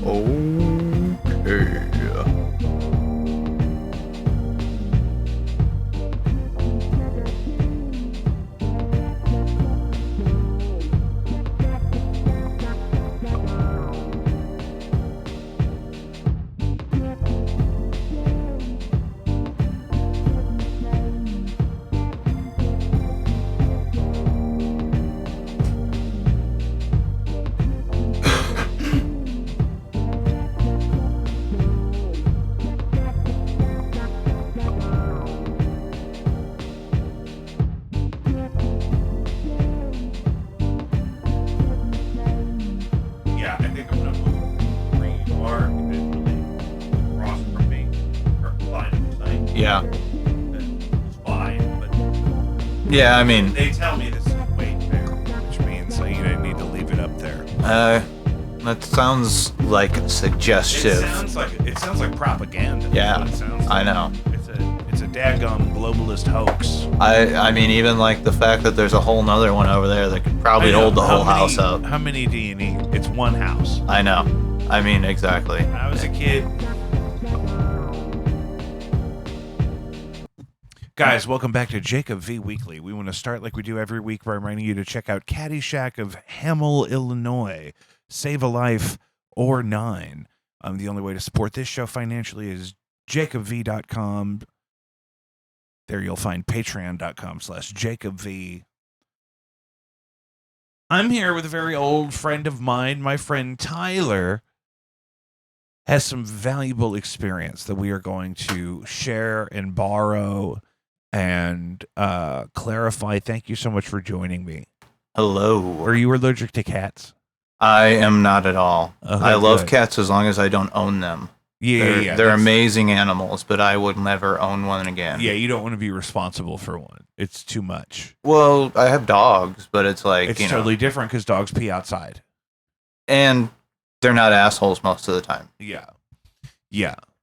Okay. Yeah, I think I'm gonna move where you are eventually across from me or line of sight. Yeah. It's fine, but Yeah, I mean, they tell me this is way fair, which means you need to leave it up there. that sounds like suggestive. It sounds like propaganda. Yeah, That's what it sounds like. I know. It's a daggum globalist hoax. I mean, even like the fact that there's a whole nother one over there that could probably hold the whole house up. How many do you need? It's one house. I know. I mean, exactly. When I was a kid. Guys, welcome back to Jacob V Weekly. We want to start like we do every week by reminding you to check out Caddyshack of Hamel, Illinois. Save a life or 9. The only way to support this show financially is jacobv.com. There you'll find patreon.com/jacobv. I'm here with a very old friend of mine. My friend Tyler has some valuable experience that we are going to share and borrow and clarify. Thank you so much for joining me. Hello. Are you allergic to cats? I am not at all. Okay, I love good. cats as long as I don't own them. Yeah, They're amazing animals, but I would never own one again. Yeah, you don't want to be responsible for one. It's too much. Well, I have dogs, but it's like, It's you know, totally different because dogs pee outside. and they're not assholes most of the time. Yeah.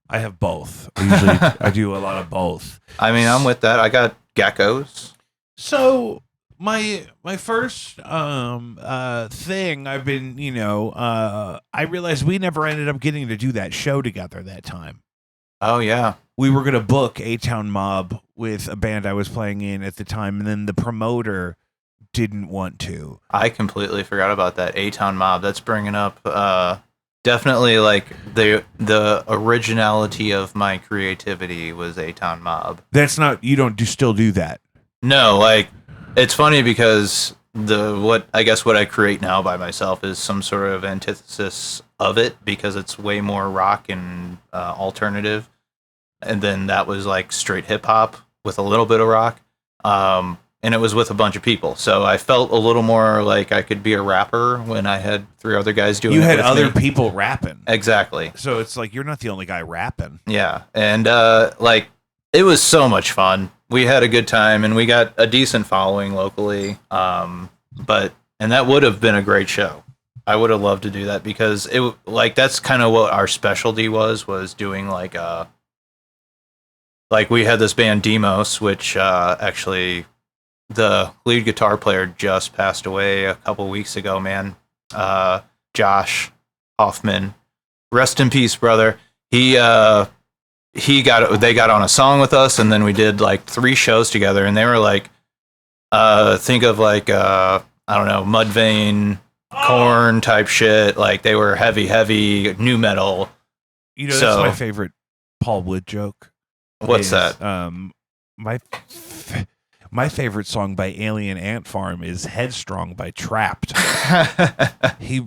I have both. Usually, I do a lot of both. I mean, I'm with that. I got geckos. So my first thing I've been, I realized we never ended up getting to do that show together that time. Oh, yeah. We were going to book A-Town Mob with a band I was playing in at the time, and then the promoter didn't want to. I completely forgot about that. A-Town Mob. That's bringing up definitely like the originality of my creativity was A-Town Mob. That's not, you don't still do that. No, like, it's funny because what I create now by myself is some sort of antithesis of it because it's way more rock and alternative. And then that was like straight hip hop with a little bit of rock. And it was with a bunch of people. So I felt a little more like I could be a rapper when I had 3 other guys doing it. You had with other me. people rapping. Exactly. So it's like you're not the only guy rapping. Yeah. And like it was so much fun. We had a good time and we got a decent following locally. And that would have been a great show. I would have loved to do that because it like that's kind of what our specialty was doing like we had this band Demos, which actually the lead guitar player just passed away a couple weeks ago, man. Josh Hoffman. Rest in peace, brother. They got on a song with us, and then we did like 3 shows together, and they were like, think of like I don't know, Mudvayne, Korn type shit. Like they were heavy new metal. That's my favorite Paul Wood joke. What's that? My favorite song by Alien Ant Farm is "Headstrong" by Trapped. He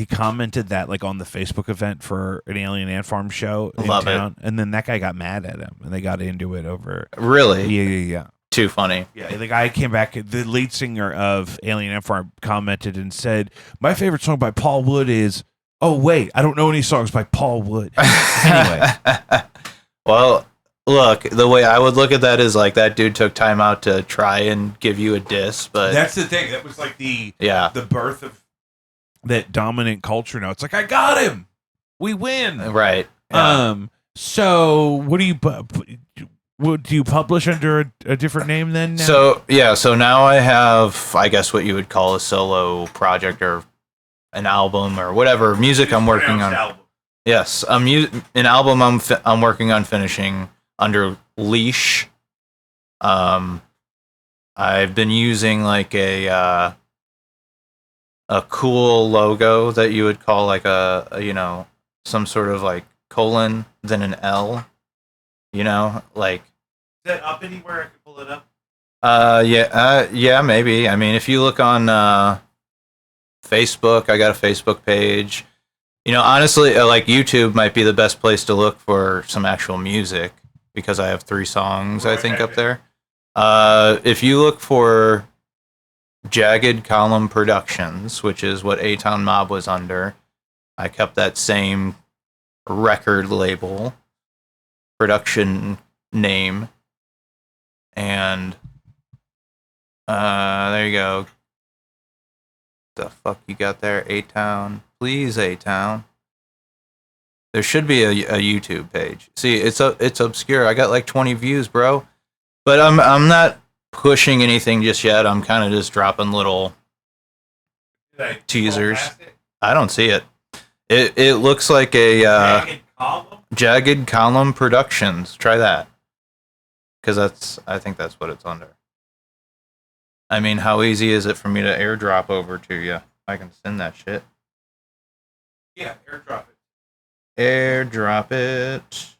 commented that like on the Facebook event for an Alien Ant Farm show in Love town, and then that guy got mad at him, and they got into it over. Really? Yeah. Too funny. Yeah, the guy came back. The lead singer of Alien Ant Farm commented and said, "My favorite song by Paul Wood is." Oh wait, I don't know any songs by Paul Wood. Anyway. Well, look, the way I would look at that is like that dude took time out to try and give you a diss, but that's the thing. That was like the birth of that dominant culture. Now it's like I got him, we win, right? Yeah. So what do you publish under a different name then? Now? So now I have, I guess, what you would call a solo project, or an album or whatever music I'm working on. Album. Yes, an album I'm working on finishing under Leash. I've been using like a cool logo that you would call like a some sort of like colon then an L, like. Is that up anywhere? I can pull it up. Yeah, maybe. I mean, if you look on Facebook, I got a Facebook page. Honestly, like YouTube might be the best place to look for some actual music because I have 3 songs, I think, up there. If you look for Jagged Column Productions, which is what A-Town Mob was under, I kept that same record label, production name, and there you go. The fuck you got there, A-Town? Please, A-Town. There should be a YouTube page. See, it's obscure. I got like 20 views, bro. But I'm not pushing anything just yet. I'm kind of just dropping little teasers. I don't see it. It looks like a Jagged Column Productions. Try that. Because I think that's what it's under. I mean, how easy is it for me to airdrop over to you? I can send that shit. Yeah, airdrop it. Airdrop it.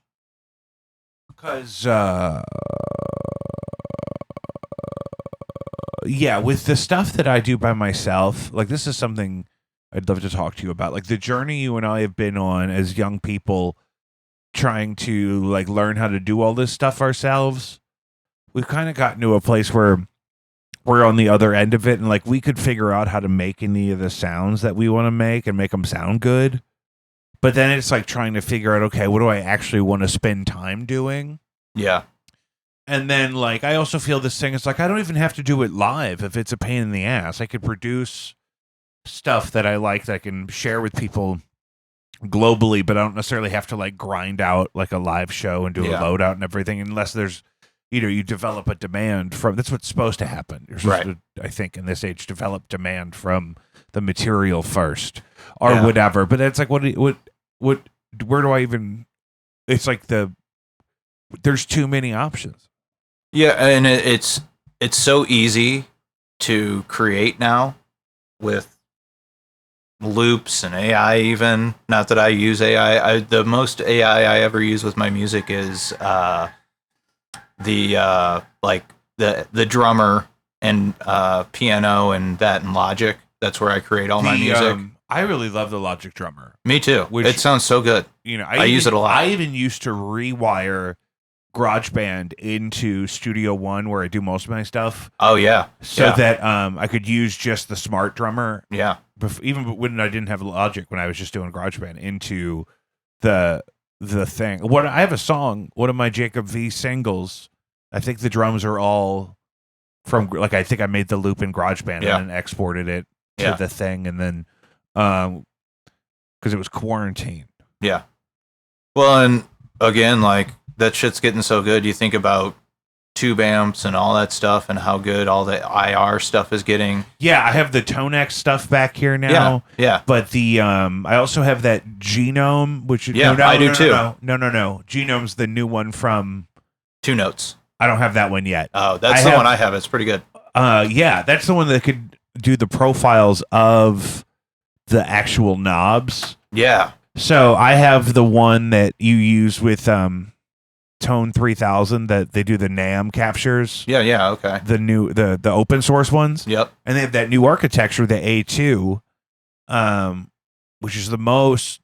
Because, yeah, with the stuff that I do by myself, like this is something I'd love to talk to you about. Like the journey you and I have been on as young people trying to like learn how to do all this stuff ourselves. We've kind of gotten to a place where we're on the other end of it and like we could figure out how to make any of the sounds that we want to make and make them sound good. But then it's like trying to figure out, okay, what do I actually want to spend time doing? Yeah. And then like I also feel this thing, it's like I don't even have to do it live if it's a pain in the ass. I could produce stuff that I like that I can share with people globally, but I don't necessarily have to like grind out like a live show and do a loadout and everything unless there's you develop a demand from. That's what's supposed to happen. You're supposed to, I think, in this age, develop demand from the material first, or whatever. But it's like, what? Where do I even? It's like there's too many options. Yeah, and it's so easy to create now with loops and AI. Even not that I use AI. The most AI I ever use with my music is the drummer and piano and that in Logic. That's where I create all my music. I really love the Logic drummer. Me too. It sounds so good. I use it a lot. I even used to rewire GarageBand into Studio One where I do most of my stuff. Oh yeah. So that I could use just the smart drummer. Yeah. Even when I didn't have Logic, when I was just doing GarageBand into the thing. I have a song, one of my Jacob V singles. I think the drums are all from like I think I made the loop in GarageBand and then exported it to the thing, and then because it was quarantine. Yeah. Well, and again, like that shit's getting so good. You think about tube amps and all that stuff, and how good all the IR stuff is getting. Yeah, I have the Tonex stuff back here now. Yeah. But the I also have that Genome, which I do too. No. Genome's the new one from 2 Notes. I don't have that one yet. Oh, that's the one I have. It's pretty good. Yeah, that's the one that could do the profiles of the actual knobs. Yeah. So I have the one that you use with Tone 3000 that they do the NAM captures. Yeah, okay. The open source ones. Yep. And they have that new architecture, the A2, which is the most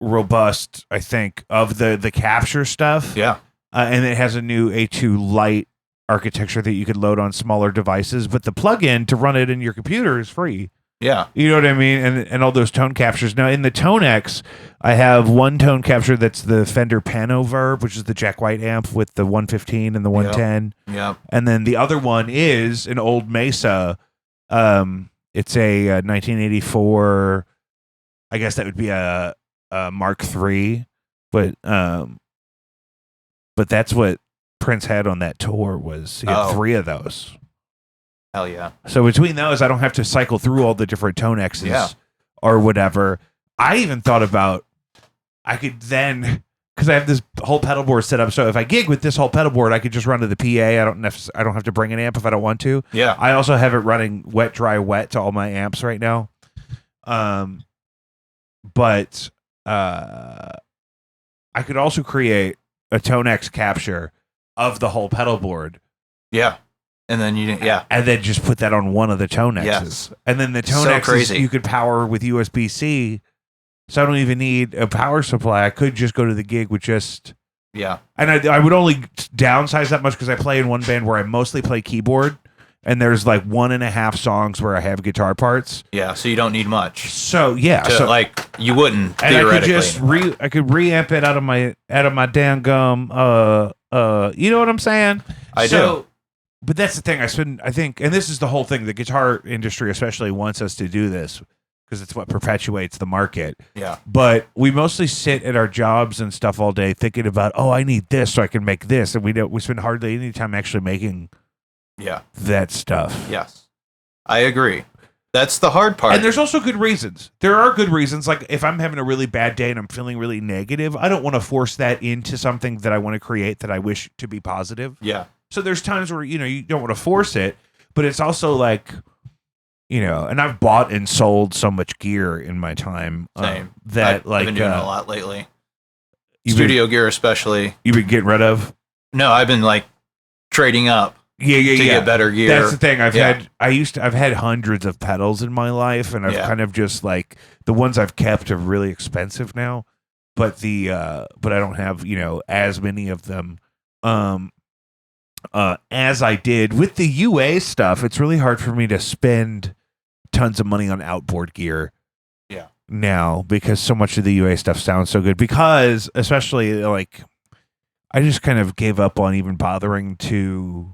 robust, I think, of the capture stuff. Yeah. And it has a new A2 Lite architecture that you could load on smaller devices, but the plugin to run it in your computer is free. Yeah. You know what I mean? And all those tone captures. Now, in the Tonex, I have one tone capture that's the Fender Panoverb, which is the Jack White amp with the 115 and the 110. Yeah. And then the other one is an old Mesa. It's a 1984, I guess that would be a Mark III, but that's what Prince had on that tour. Was he had 3 of those. Hell yeah. So between those, I don't have to cycle through all the different tone X's or whatever. I even thought about I could then, because I have this whole pedal board set up. So if I gig with this whole pedal board, I could just run to the PA. I don't have to bring an amp if I don't want to. Yeah. I also have it running wet, dry, wet to all my amps right now. But I could also create a Tone X capture of the whole pedal board. Yeah. And then and then just put that on one of the Tone X's. Yes. And then the Tone X's you could power with USB-C. So I don't even need a power supply. I could just go to the gig with just... Yeah. And I would only downsize that much because I play in one band where I mostly play keyboard. And there's like 1.5 songs where I have guitar parts. Yeah, so you don't need much. So yeah, like you wouldn't and theoretically. I could just I could reamp it out of my damn gum. You know what I'm saying? I do. But that's the thing. I think, and this is the whole thing. The guitar industry especially wants us to do this because it's what perpetuates the market. Yeah. But we mostly sit at our jobs and stuff all day thinking about, oh, I need this so I can make this, and we spend hardly any time actually making. Yeah. That stuff. Yes. I agree. That's the hard part. And there's also good reasons. There are good reasons. Like if I'm having a really bad day and I'm feeling really negative, I don't want to force that into something that I want to create that I wish to be positive. Yeah. So there's times where, you don't want to force it, but it's also like, and I've bought and sold so much gear in my time. Same. I've been doing a lot lately. Studio gear especially. You've been getting rid of? No, I've been like trading up. To get better gear. That's the thing. I've had hundreds of pedals in my life, and I've kind of just like the ones I've kept are really expensive now. But but I don't have as many of them as I did with the UA stuff. It's really hard for me to spend tons of money on outboard gear. Yeah. Now because so much of the UA stuff sounds so good. Because especially like I just kind of gave up on even bothering to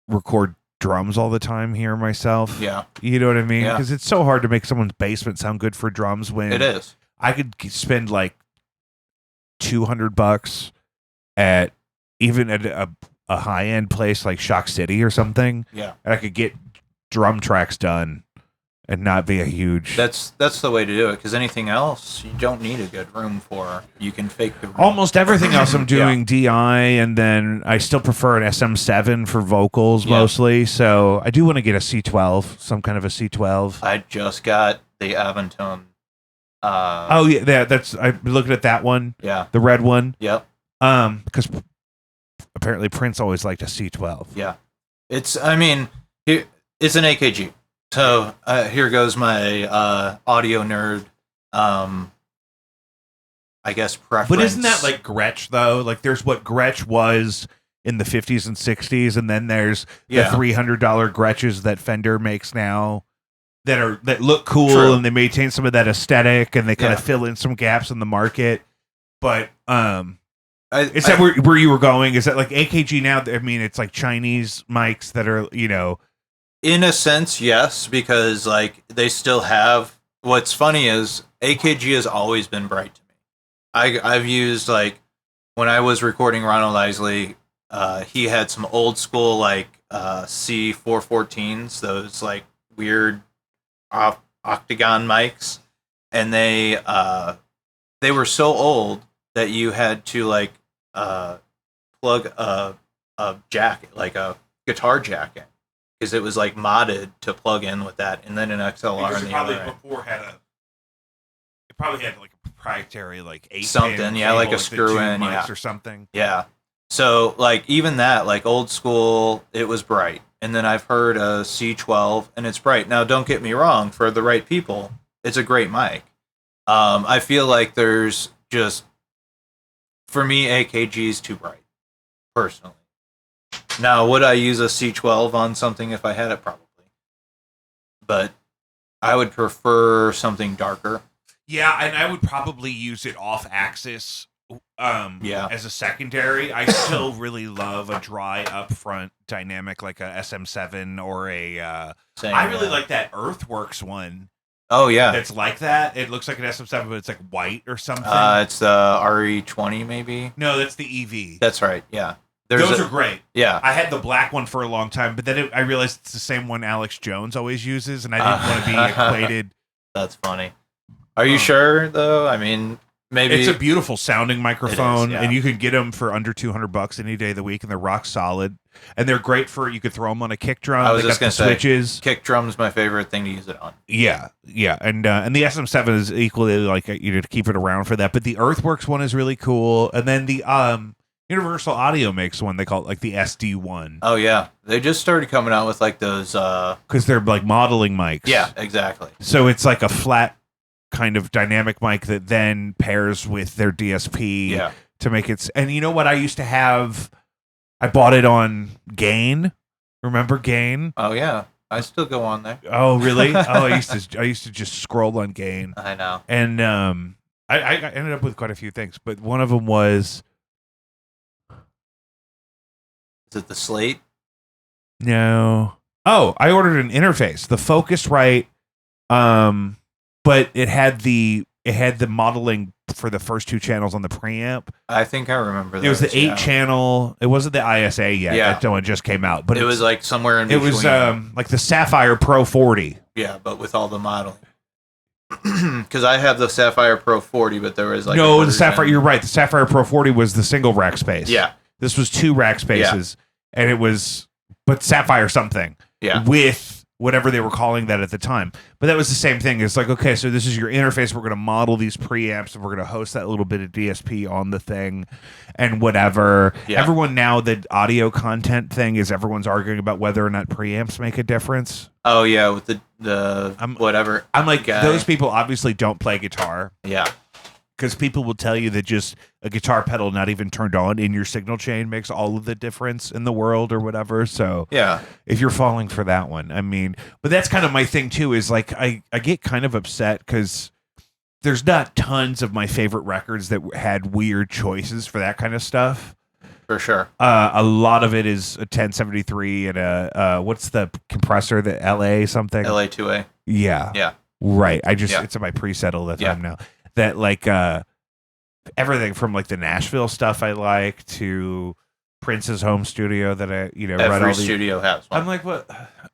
record drums all the time here myself. Yeah. You know what I mean? Yeah. Because it's so hard to make someone's basement sound good for drums when it is. I could spend like $200 at even at a high end place like Shock City or something. Yeah. And I could get drum tracks done and not be a huge. That's the way to do it, because anything else you don't need a good room for. You can fake the room. Almost everything else I'm doing DI, and then I still prefer an SM7 for vocals mostly. So I do want to get a C12, some kind of a C12. I just got the Aventone. Oh yeah, that's I'm looking at that one. Yeah, the red one. Yep. Because apparently Prince always liked a C12. Yeah, it's an AKG. So here goes my audio nerd, I guess, preference. But isn't that like Gretsch, though? Like there's what Gretsch was in the 50s and 60s, and then there's the $300 Gretches that Fender makes now that look cool. True. And they maintain some of that aesthetic, and they kind of fill in some gaps in the market. But is that where you were going? Is that like AKG now? I mean, it's like Chinese mics that are, In a sense, yes, because like they still have. What's funny is AKG has always been bright to me. I've used, like, when I was recording Ronald Isley, he had some old school like C414s, those like weird octagon mics, and they were so old that you had to like plug a jacket, like a guitar jacket. Because it was like modded to plug in with that, and then an XLR in the other. It probably had like a proprietary like 8 something, like a screw in, or something. Yeah. So like even that, like old school, it was bright, and then I've heard a C12, and it's bright. Now, don't get me wrong, for the right people, it's a great mic. I feel like there's just, for me, AKG is too bright, personally. Now, would I use a C12 on something if I had it? Probably. But I would prefer something darker. Yeah, and I would probably use it off axis as a secondary. I still really love a dry upfront dynamic like a SM7 or a... I really like that Earthworks one. Oh, yeah. It's like that. It looks like an SM7, but it's like white or something. It's the RE20, maybe? No, that's the EV. That's right, yeah. Those are great. Yeah. I had the black one for a long time, but then I realized it's the same one Alex Jones always uses, and I didn't want to be equated. That's funny. Are you sure, though? I mean, maybe... It's a beautiful sounding microphone, yeah. and you can get them for under $200 any day of the week, and they're rock solid. And they're great for, you could throw them on a kick drum. I was just going to say, switches. Kick drum's my favorite thing to use it on. Yeah, yeah. And the SM7 is equally, like, to keep it around for that. But the Earthworks one is really cool. And then the Universal Audio makes one, they call it, like, the SD1. Oh, yeah. They just started coming out with, like, those... Because they're, like, modeling mics. Yeah, exactly. So it's like a flat kind of dynamic mic that then pairs with their DSP to make it... And you know what I used to have... I bought it on Gain. Remember Gain? Oh yeah, I still go on there. Oh really? I used to just scroll on Gain. I know. And I ended up with quite a few things, but one of them was. Is it the Slate? No. Oh, I ordered an interface, the Focusrite, but it had the modeling for the first two channels on the preamp. I think I remember that. It was the 8-channel. It wasn't the ISA yet. Yeah. That one just came out. But it was like somewhere in between. It was like the Sapphire Pro 40. Yeah, but with all the modeling. Because I have the Sapphire Pro 40, but there was like... No, the Sapphire... You're right. The Sapphire Pro 40 was the single rack space. Yeah. This was 2 rack spaces. Yeah. And it was... But Sapphire something. Yeah. With... whatever they were calling that at the time. But that was the same thing. It's like, okay, so this is your interface. We're going to model these preamps, and we're going to host that little bit of DSP on the thing and whatever. Yeah. Everyone now, the audio content thing is everyone's arguing about whether or not preamps make a difference. Oh, yeah, with the whatever. I'm like, those people obviously don't play guitar. Yeah. Because people will tell you that just a guitar pedal not even turned on in your signal chain makes all of the difference in the world or whatever. So yeah, if you're falling for that one, I mean, but that's kind of my thing too, is like I get kind of upset because there's not tons of my favorite records that had weird choices for that kind of stuff. For sure. A lot of it is a 1073 and a what's the compressor, the LA something? LA2A. Yeah. Yeah. Right. It's in my preset all the time now. That like everything from like the Nashville stuff I like to Prince's home studio that I every studio has one. I'm like, what?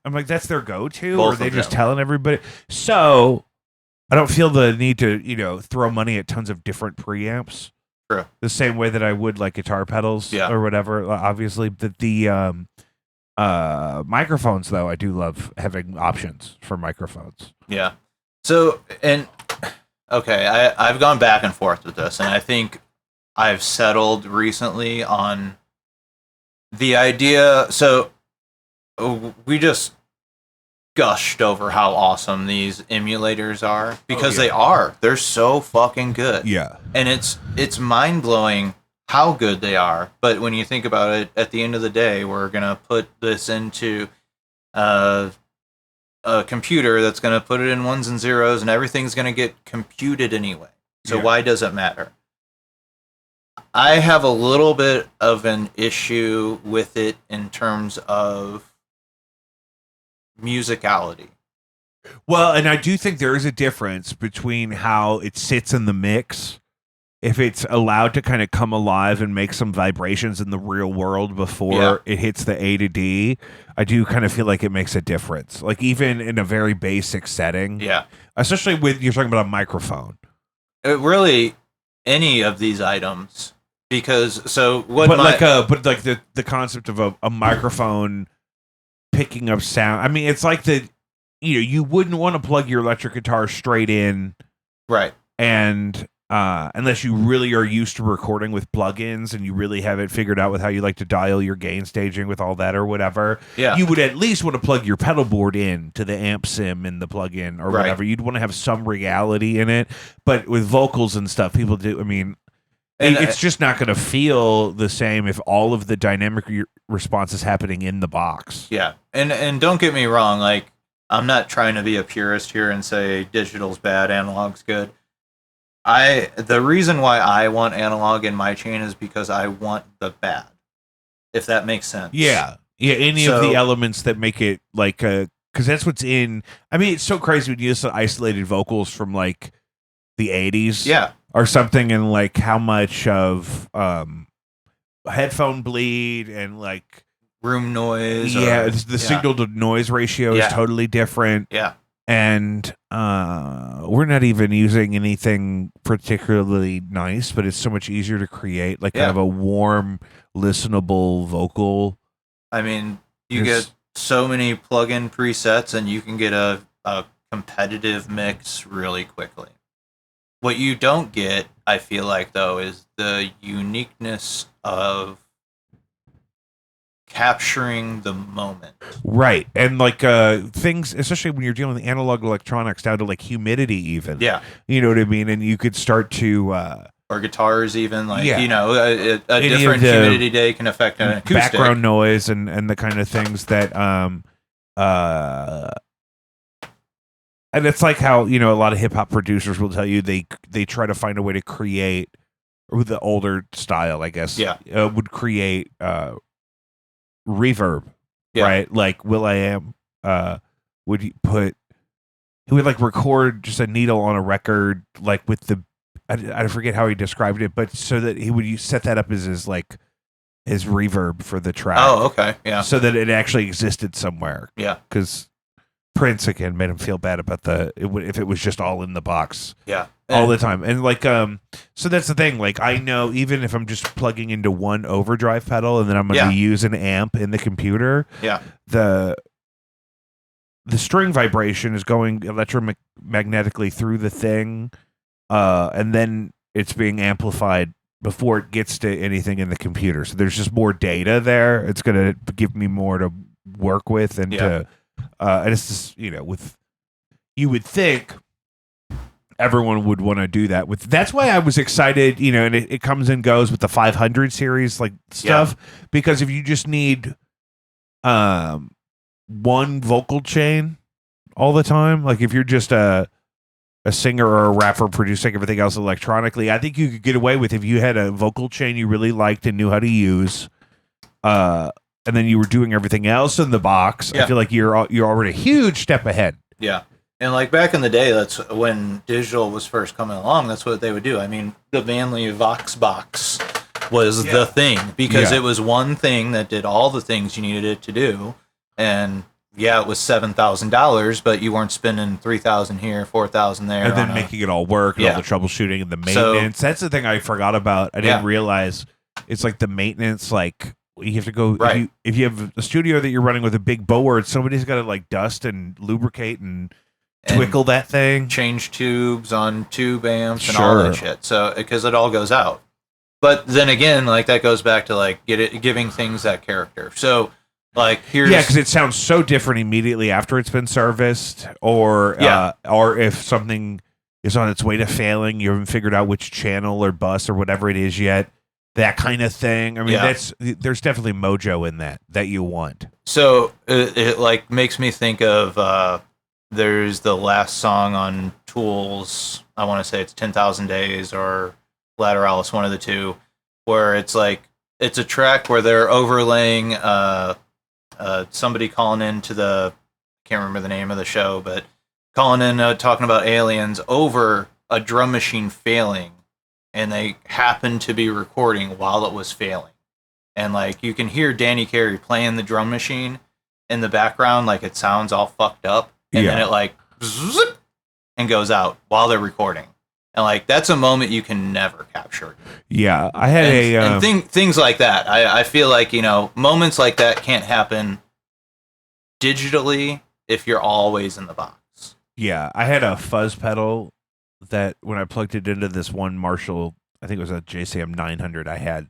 I'm like, that's their go-to, Both or are they just telling everybody? So I don't feel the need to throw money at tons of different preamps. True. The same way that I would like guitar pedals or whatever. Obviously, but the microphones though, I do love having options for microphones. Yeah. So okay, I've gone back and forth with this, and I think I've settled recently on the idea. So we just gushed over how awesome these emulators are because they are. They're so fucking good. Yeah. And it's mind-blowing how good they are. But when you think about it, at the end of the day, we're going to put this into a computer that's going to put it in ones and zeros, and everything's going to get computed anyway. So why does it matter? I have a little bit of an issue with it in terms of musicality. Well, and I do think there is a difference between how it sits in the mix. If it's allowed to kind of come alive and make some vibrations in the real world before it hits the A to D, I do kind of feel like it makes a difference. Like even in a very basic setting. Yeah. Especially with, you're talking about a microphone. Really, any of these items. Because, so what the concept of a microphone picking up sound. I mean, it's like you wouldn't want to plug your electric guitar straight in. Right. And unless you really are used to recording with plugins and you really have it figured out with how you like to dial your gain staging with all that or whatever, you would at least want to plug your pedal board in to the amp sim in the plugin or whatever. You'd want to have some reality in it. But with vocals and stuff, people do, I mean, it's just not going to feel the same if all of the dynamic response is happening in the box. Yeah. And don't get me wrong, like, I'm not trying to be a purist here and say digital's bad, analog's good. The reason why I want analog in my chain is because I want the bad, if that makes sense. Yeah. Yeah, any of the elements that make it like because that's what's in. I mean, it's so crazy when you listen to isolated vocals from like the 80s. Yeah. Or something, and like how much of headphone bleed and like room noise. the signal to noise ratio is totally different. Yeah. And we're not even using anything particularly nice, but it's so much easier to create like kind of a warm, listenable vocal. I mean, you get so many plug-in presets, and you can get a competitive mix really quickly. What you don't get, I feel like, though, is the uniqueness of capturing the moment. Right. And like things, especially when you're dealing with analog electronics down to like humidity even. Yeah. You know what I mean? And you could start to or guitars even, like, you know, a different humidity day can affect an acoustic. Background noise and the kind of things that and it's like how, you know, a lot of hip hop producers will tell you they try to find a way to create, or the older style, I guess, would create reverb, right? Like Will.i.am would he would like record just a needle on a record, like with the I forget how he described it, but so that he would set that up as his like his reverb for the track. Oh, okay, yeah. So that it actually existed somewhere. Yeah, because Prince again made him feel bad about if it was just all in the box. Yeah. All the time. And like so that's the thing, like I know even if I'm just plugging into one overdrive pedal and then I'm going to use an amp in the computer, the string vibration is going electromagnetically through the thing, and then it's being amplified before it gets to anything in the computer. So there's just more data there. It's going to give me more to work with and to and it's just, you know, with you would think everyone would want to do that with. That's why I was excited, you know, and it comes and goes with the 500 series like stuff, because if you just need one vocal chain all the time, like if you're just a singer or a rapper producing everything else electronically, I think you could get away with if you had a vocal chain you really liked and knew how to use, and then you were doing everything else in the box. I feel like you're already a huge step ahead. Yeah. And like back in the day, that's when digital was first coming along. That's what they would do. I mean, the Manley Vox box was the thing, because it was one thing that did all the things you needed it to do. And it was $7,000, but you weren't spending $3,000 here, $4,000 there, and then making it all work and all the troubleshooting and the maintenance. So, that's the thing I forgot about. I didn't realize it's like the maintenance, like. You have to go if you have a studio that you're running with a big board, somebody's got to like dust and lubricate and twickle that thing, change tubes on tube amps and all that shit. So because it all goes out. But then again, like that goes back to like giving things that character. So like here's because it sounds so different immediately after it's been serviced, or if something is on its way to failing, you haven't figured out which channel or bus or whatever it is yet. That kind of thing. I mean, there's definitely mojo in that you want. So it like makes me think of there's the last song on Tool's. I want to say it's 10,000 Days or Lateralis, one of the two, where it's like it's a track where they're overlaying somebody calling into the, I can't remember the name of the show, but calling in talking about aliens over a drum machine failing. And they happened to be recording while it was failing. And, like, you can hear Danny Carey playing the drum machine in the background, like, it sounds all fucked up. And then it, like, zip, and goes out while they're recording. And, like, that's a moment you can never capture. Yeah, I had things like that. I feel like, you know, moments like that can't happen digitally if you're always in the box. Yeah, I had a fuzz pedal that when I plugged it into this one Marshall, I think it was a JCM 900 I had,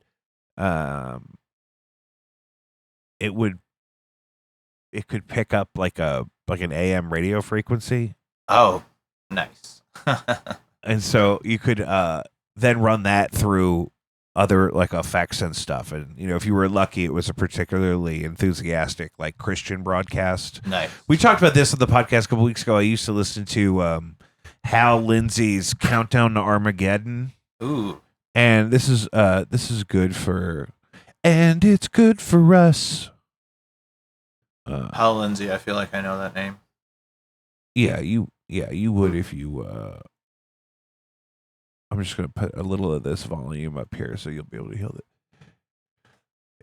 it could pick up like an AM radio frequency. Oh, nice. And so you could then run that through other like effects and stuff. And, you know, if you were lucky, it was a particularly enthusiastic like Christian broadcast. Nice. We talked about this on the podcast a couple weeks ago. I used to listen to Hal Lindsey's Countdown to Armageddon. Ooh. And this is good for, and it's good for us. Hal Lindsey, I feel like I know that name. Yeah, you would if you I'm just gonna put a little of this volume up here so you'll be able to hear it.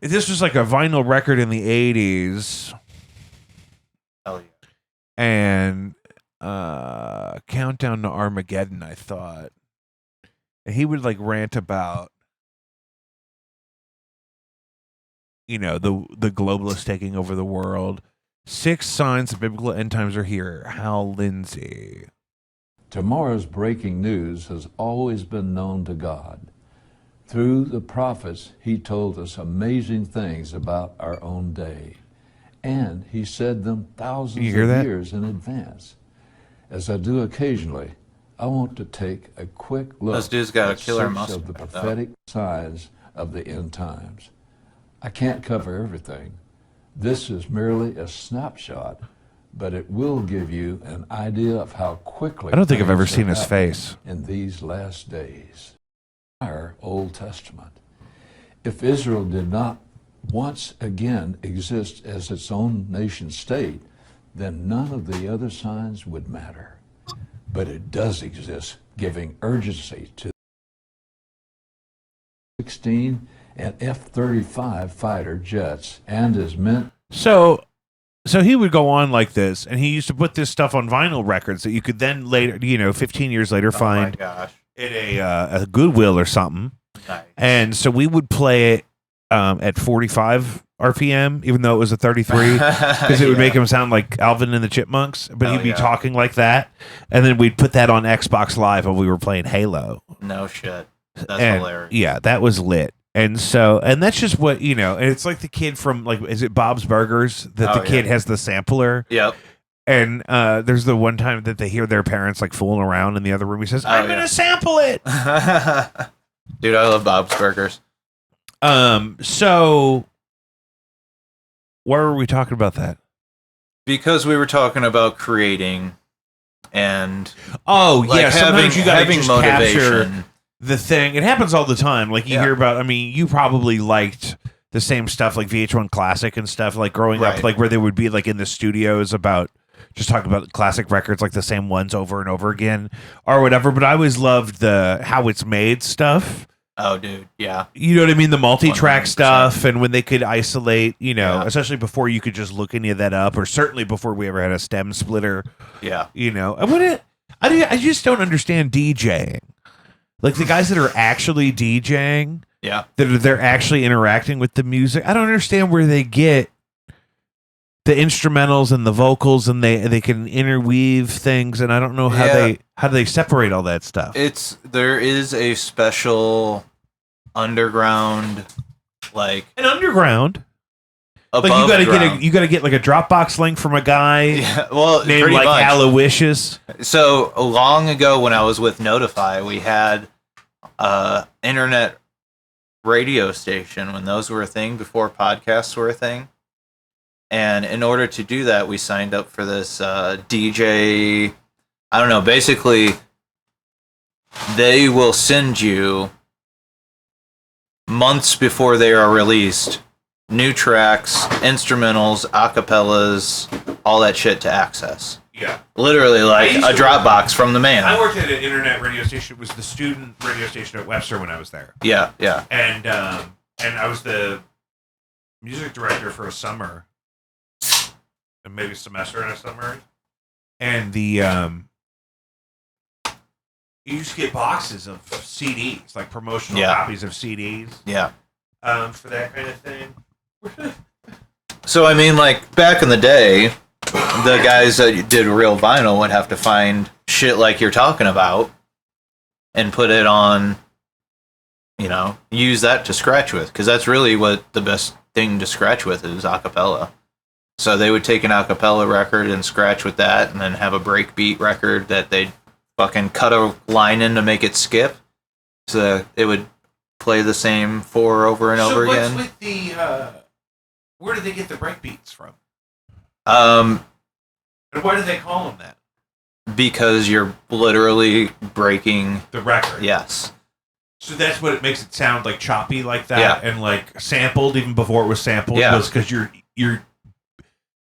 This was like a vinyl record in the 80s. Hell yeah. And Countdown to Armageddon, I thought. And he would like rant about, you know, the globalists taking over the world. 6 signs the biblical end times are here. Hal Lindsey. Tomorrow's breaking news has always been known to God. Through the prophets, he told us amazing things about our own day. And he said them thousands of years in advance. As I do occasionally, I want to take a quick look Those dudes got a at killer 6 mustache, of the prophetic signs of the end times. I can't cover everything. This is merely a snapshot, but it will give you an idea of how quickly I don't think I've ever things are seen his happening face. in these last days. Our Old Testament. If Israel did not once again exist as its own nation state, then none of the other signs would matter. But it does exist, giving urgency to 16 and F-35 fighter jets, and is meant. So he would go on like this, and he used to put this stuff on vinyl records that you could then later, 15 years later, find at a Goodwill or something. Nice. And so we would play it at 45 RPM, even though it was a 33, because it would make him sound like Alvin and the Chipmunks, but he'd be talking like that. And then we'd put that on Xbox Live while we were playing Halo. No shit. That's hilarious. Yeah, that was lit. And so, and that's just what, and it's like the kid from, like, is it Bob's Burgers? That the kid has the sampler. Yep. And there's the one time that they hear their parents, like, fooling around in the other room. He says, I'm going to sample it. Dude, I love Bob's Burgers. So, why were we talking about that? Because we were talking about creating and... Sometimes you got to just motivation. capture the thing. It happens all the time. Like, you hear about, you probably liked the same stuff, like VH1 Classic and stuff, like growing up, like where they would be like in the studios about just talking about classic records, like the same ones over and over again or whatever. But I always loved the how it's made stuff. Oh, dude, yeah. You know what I mean? The multi-track 100%. stuff, and when they could isolate, especially before you could just look any of that up, or certainly before we ever had a stem splitter. Yeah. I just don't understand DJing. Like the guys that are actually DJing, that they're actually interacting with the music. I don't understand where they get the instrumentals and the vocals, and they can interweave things, and I don't know how they separate all that stuff. There is a special underground, like an underground. Above like ground. you gotta get like a Dropbox link from a guy named like much. Aloysius. So long ago when I was with Notify, we had internet radio station when those were a thing, before podcasts were a thing. And in order to do that, we signed up for this DJ. I don't know. Basically, they will send you months before they are released new tracks, instrumentals, acapellas, all that shit to access. Yeah. Literally like a Dropbox from the man. I worked at an internet radio station. It was the student radio station at Webster when I was there. Yeah, yeah. And I was the music director for a summer. And maybe a semester and a summer. And you used to get boxes of CDs, like promotional copies of CDs. Yeah. For that kind of thing. So, I mean, like, back in the day, the guys that did real vinyl would have to find shit like you're talking about and put it on, use that to scratch with. Because that's really what the best thing to scratch with is acapella. So they would take an acapella record and scratch with that, and then have a breakbeat record that they'd fucking cut a line in to make it skip. So it would play the same 4 over and over again. So what's with the, where do they get the breakbeats from? And why do they call them that? Because you're literally breaking the record. Yes. So that's what it makes it sound like choppy like that, and like sampled even before it was sampled. Yeah. Because you're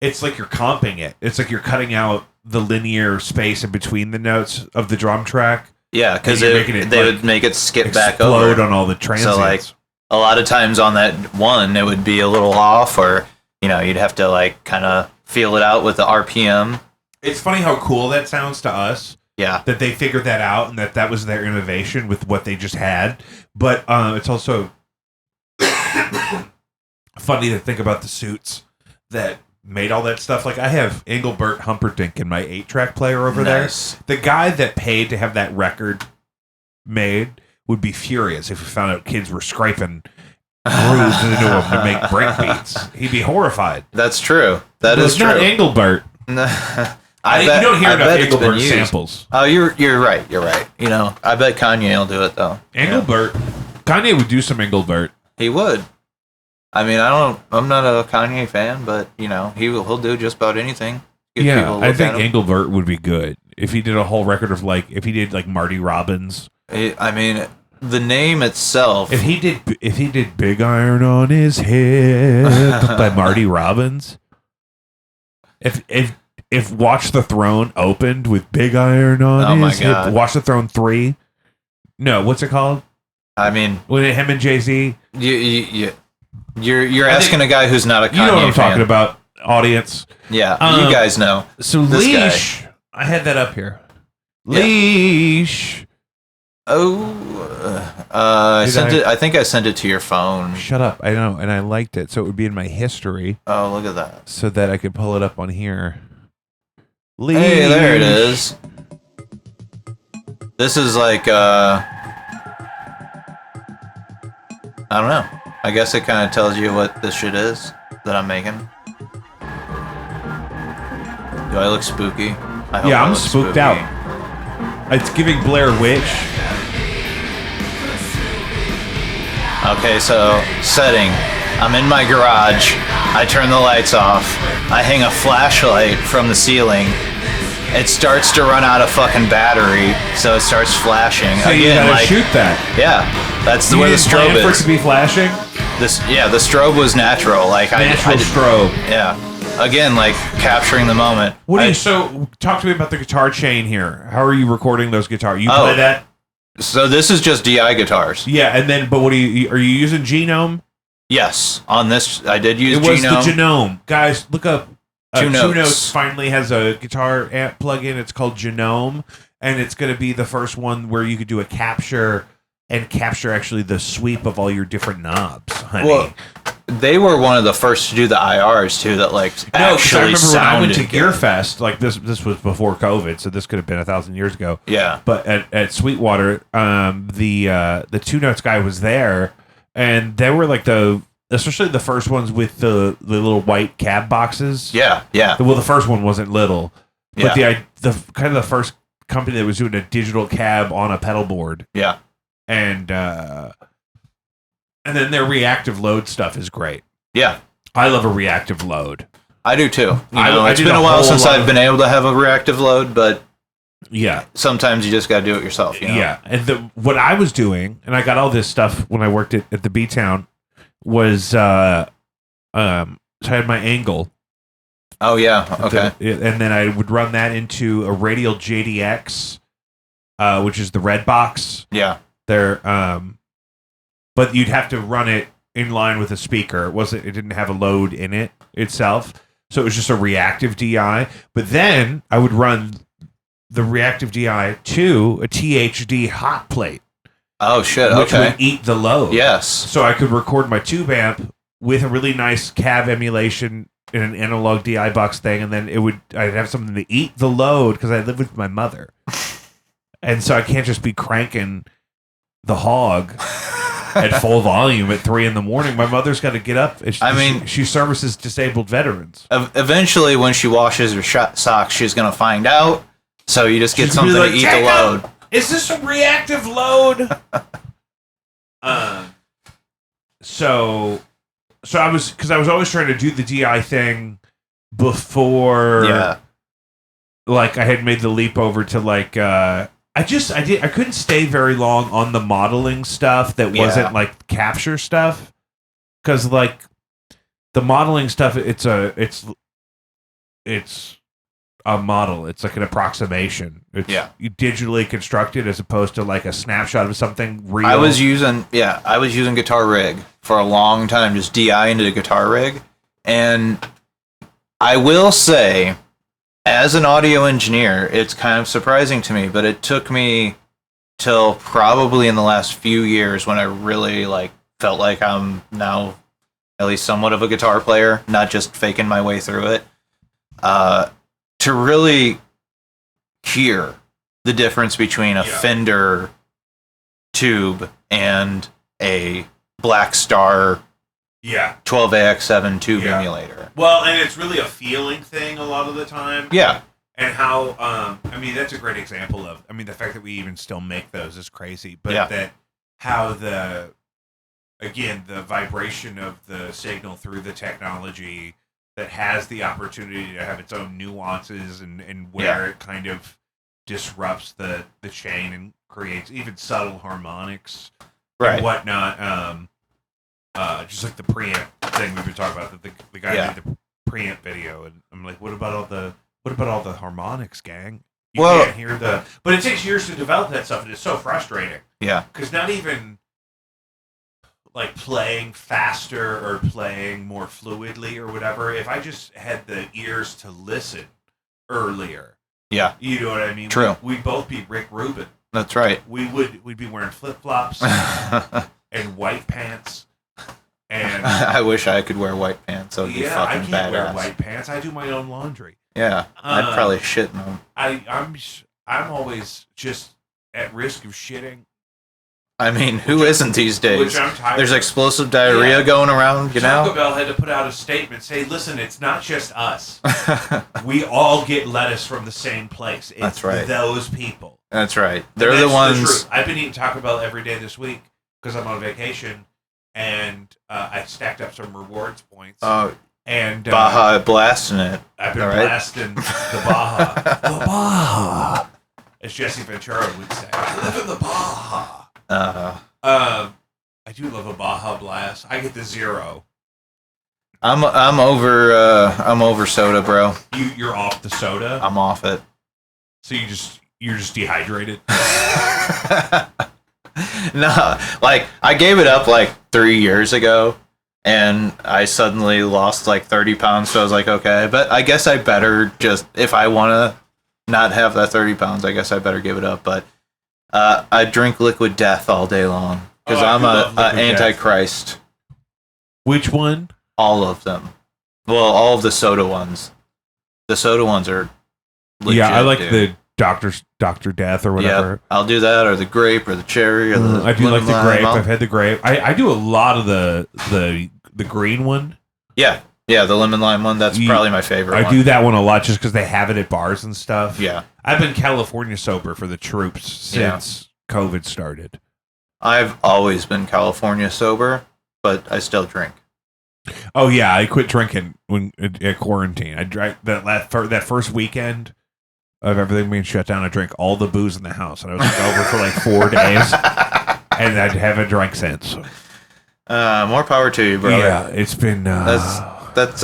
it's like you're comping it. It's like you're cutting out the linear space in between the notes of the drum track. Yeah, because they would make it skip back over. On all the transients. So like a lot of times on that one, it would be a little off, or you'd have to like kind of feel it out with the RPM. It's funny how cool that sounds to us. Yeah, that they figured that out and that was their innovation with what they just had. But it's also funny to think about the suits that made all that stuff. Like I have Engelbert Humperdinck in my 8-track player over there. The guy that paid to have that record made would be furious if he found out kids were scraping grooves into him to make break beats. He'd be horrified. That's true. That is true. Not Engelbert. You don't hear enough Engelbert samples. Oh, you're right. You're right. I bet Kanye will do it though. Engelbert, Kanye would do some Engelbert. He would. I mean, I'm not a Kanye fan, but he'll do just about anything. I think Engelbert would be good if he did a whole record of if he did like Marty Robbins. I mean, the name itself. If he did Big Iron on His Head by Marty Robbins. If Watch the Throne opened with Big Iron on his hip, Watch the Throne 3. No, what's it called? I mean, with him and Jay-Z. You're asking a guy who's not a Kanye fan. You know what I'm talking about, audience. Yeah, you guys know. So Leash, I had that up here. Leash. I sent it. I think I sent it to your phone. Shut up! I know, and I liked it, so it would be in my history. Oh, look at that! So that I could pull it up on here. Leash. Hey, there it is. This is like I don't know. I guess it kind of tells you what this shit is that I'm making. Do I look spooky? I hope I'm spooked out. It's giving Blair Witch. Okay, so setting. I'm in my garage. I turn the lights off. I hang a flashlight from the ceiling. It starts to run out of fucking battery, so it starts flashing. So you gotta shoot that. Yeah, that's the way the strobe is. For it to be flashing. The strobe was natural. Natural strobe. Yeah. Again, capturing the moment. So talk to me about the guitar chain here. How are you recording those guitars? You play that? So this is just DI guitars. Yeah, and then, but are you using Genome? Yes, on this I did use Genome. It was the Genome. Guys, look up. Two Notes finally has a guitar amp plug-in. It's called Genome, and it's going to be the first one where you could do a capture and capture actually the sweep of all your different knobs, honey. Well, they were one of the first to do the IRs too. That actually I remember sounded when I went to good. Gearfest. This was before COVID, so this could have been 1,000 years ago. Yeah. But at Sweetwater, the Two Notes guy was there, and they were especially the first ones with the little white cab boxes. Yeah, yeah. Well, the first one wasn't little, but the kind of the first company that was doing a digital cab on a pedal board. Yeah. And then their reactive load stuff is great. Yeah. I love a reactive load. I do too. It's been a while since I've been able to have a reactive load, but sometimes you just got to do it yourself. Yeah. And what I was doing, and I got all this stuff when I worked at the B-Town, was so I had my Angle. Oh, yeah. Okay. And then I would run that into a Radial JDX, which is the red box. Yeah. But you'd have to run it in line with a speaker. It didn't have a load in it itself, so it was just a reactive DI. But then I would run the reactive DI to a THD hot plate. Oh shit! Which would eat the load. Yes. So I could record my tube amp with a really nice cab emulation in an analog DI box thing, and then I'd have something to eat the load because I live with my mother, and so I can't just be cranking the hog at full volume at 3 a.m. My mother's got to get up. She services disabled veterans. Eventually, when she washes her socks, she's gonna find out. So you just get something to eat the load. Is this a reactive load? So I was always trying to do the DI thing before. Yeah. I had made the leap over to I couldn't stay very long on the modeling stuff that wasn't capture stuff, because the modeling stuff it's a model. It's like an approximation. It's you digitally constructed as opposed to like a snapshot of something real. I was using Guitar Rig for a long time, just DI into the Guitar Rig. And I will say, as an audio engineer, it's kind of surprising to me, but it took me till probably in the last few years when I really like felt like I'm now at least somewhat of a guitar player, not just faking my way through it, to really hear the difference between a Fender tube and a Black Star 12AX7 tube emulator. Well, and it's really a feeling thing a lot of the time. Yeah. And how, I mean, that's a great example of, I mean, the fact that we even still make those is crazy, but that how the vibration of the signal through the technology that has the opportunity to have its own nuances and where it kind of disrupts the chain and creates even subtle harmonics and whatnot. Just like the preamp thing we've been talking about, that the guy made the preamp video, and I'm like, what about all the harmonics, gang? You can't hear but it takes years to develop that stuff, and it's so frustrating. Yeah, because not even like playing faster or playing more fluidly or whatever. If I just had the ears to listen earlier, you know what I mean. True, we'd both be Rick Rubin. That's right. We'd be wearing flip flops and white pants. And I wish I could wear white pants. That would be fucking I can't badass. wear white pants. I do my own laundry. Yeah, I'd probably shit in them. I'm always just at risk of shitting. I mean, who isn't these days? Which I'm tired There's of. Explosive diarrhea going around, you know? Taco Bell had to put out a statement, say, listen, it's not just us. We all get lettuce from the same place. It's That's right. Those people. That's right. They're the ones... I've been eating Taco Bell every day this week because I'm on vacation, and I stacked up some rewards points. And Baja blasting it. I've been blasting the Baja. The Baja. As Jesse Ventura would say. I live in the Baja. I do love a Baja Blast. I get the 0. I'm over soda, bro. You're off the soda? I'm off it. So you're just dehydrated? No, like I gave it up like 3 years ago, and I suddenly lost like 30 pounds. So I was like, okay, but I guess I better just, if I want to not have that 30 pounds, I guess I better give it up. But I drink Liquid Death all day long because I'm an antichrist. Which one? All of them. Well, all of the soda ones. The soda ones are legit, I like dude. the Dr. Death or whatever. Yep, I'll do that, or the grape, or the cherry, or the I do like the grape. I've I've had the grape. I do a lot of the green one. Yeah, the lemon lime one. That's probably my favorite one. I do that one a lot just because they have it at bars and stuff. Yeah. I've been California sober for the troops since COVID started. I've always been California sober, but I still drink. Oh yeah, I quit drinking when at quarantine. I drank that first weekend of everything being shut down. I drank all the booze in the house, and I was over for like 4 days, and I haven't drank since. More power to you, brother. Yeah, it's been that's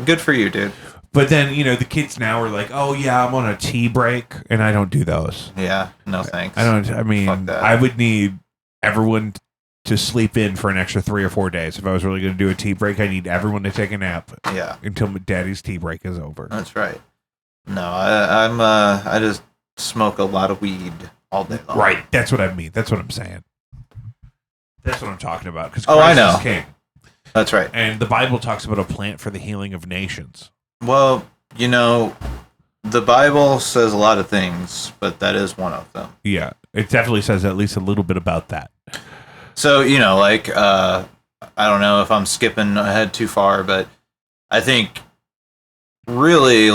good for you, dude. But then the kids now are like, oh yeah, I'm on a tea break, and I don't do those. Yeah, no thanks. I mean, I would need everyone to sleep in for an extra 3 or 4 days. If I was really going to do a tea break, I need everyone to take a nap. Yeah. Until my daddy's tea break is over. That's right. No, I just smoke a lot of weed all day long. Right. That's what I mean. That's what I'm saying. That's what I'm talking about. Because I know. is king. That's right. And the Bible talks about a plant for the healing of nations. Well, the Bible says a lot of things, but that is one of them. Yeah. It definitely says at least a little bit about that. So, I don't know if I'm skipping ahead too far, but I think really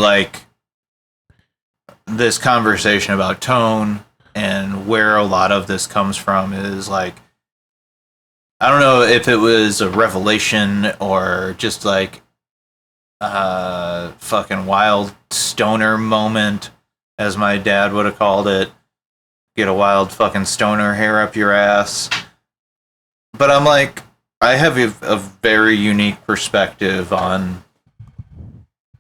this conversation about tone and where a lot of this comes from is I don't know if it was a revelation or just fucking wild stoner moment, as my dad would have called it. Get a wild fucking stoner hair up your ass. But I'm I have a very unique perspective on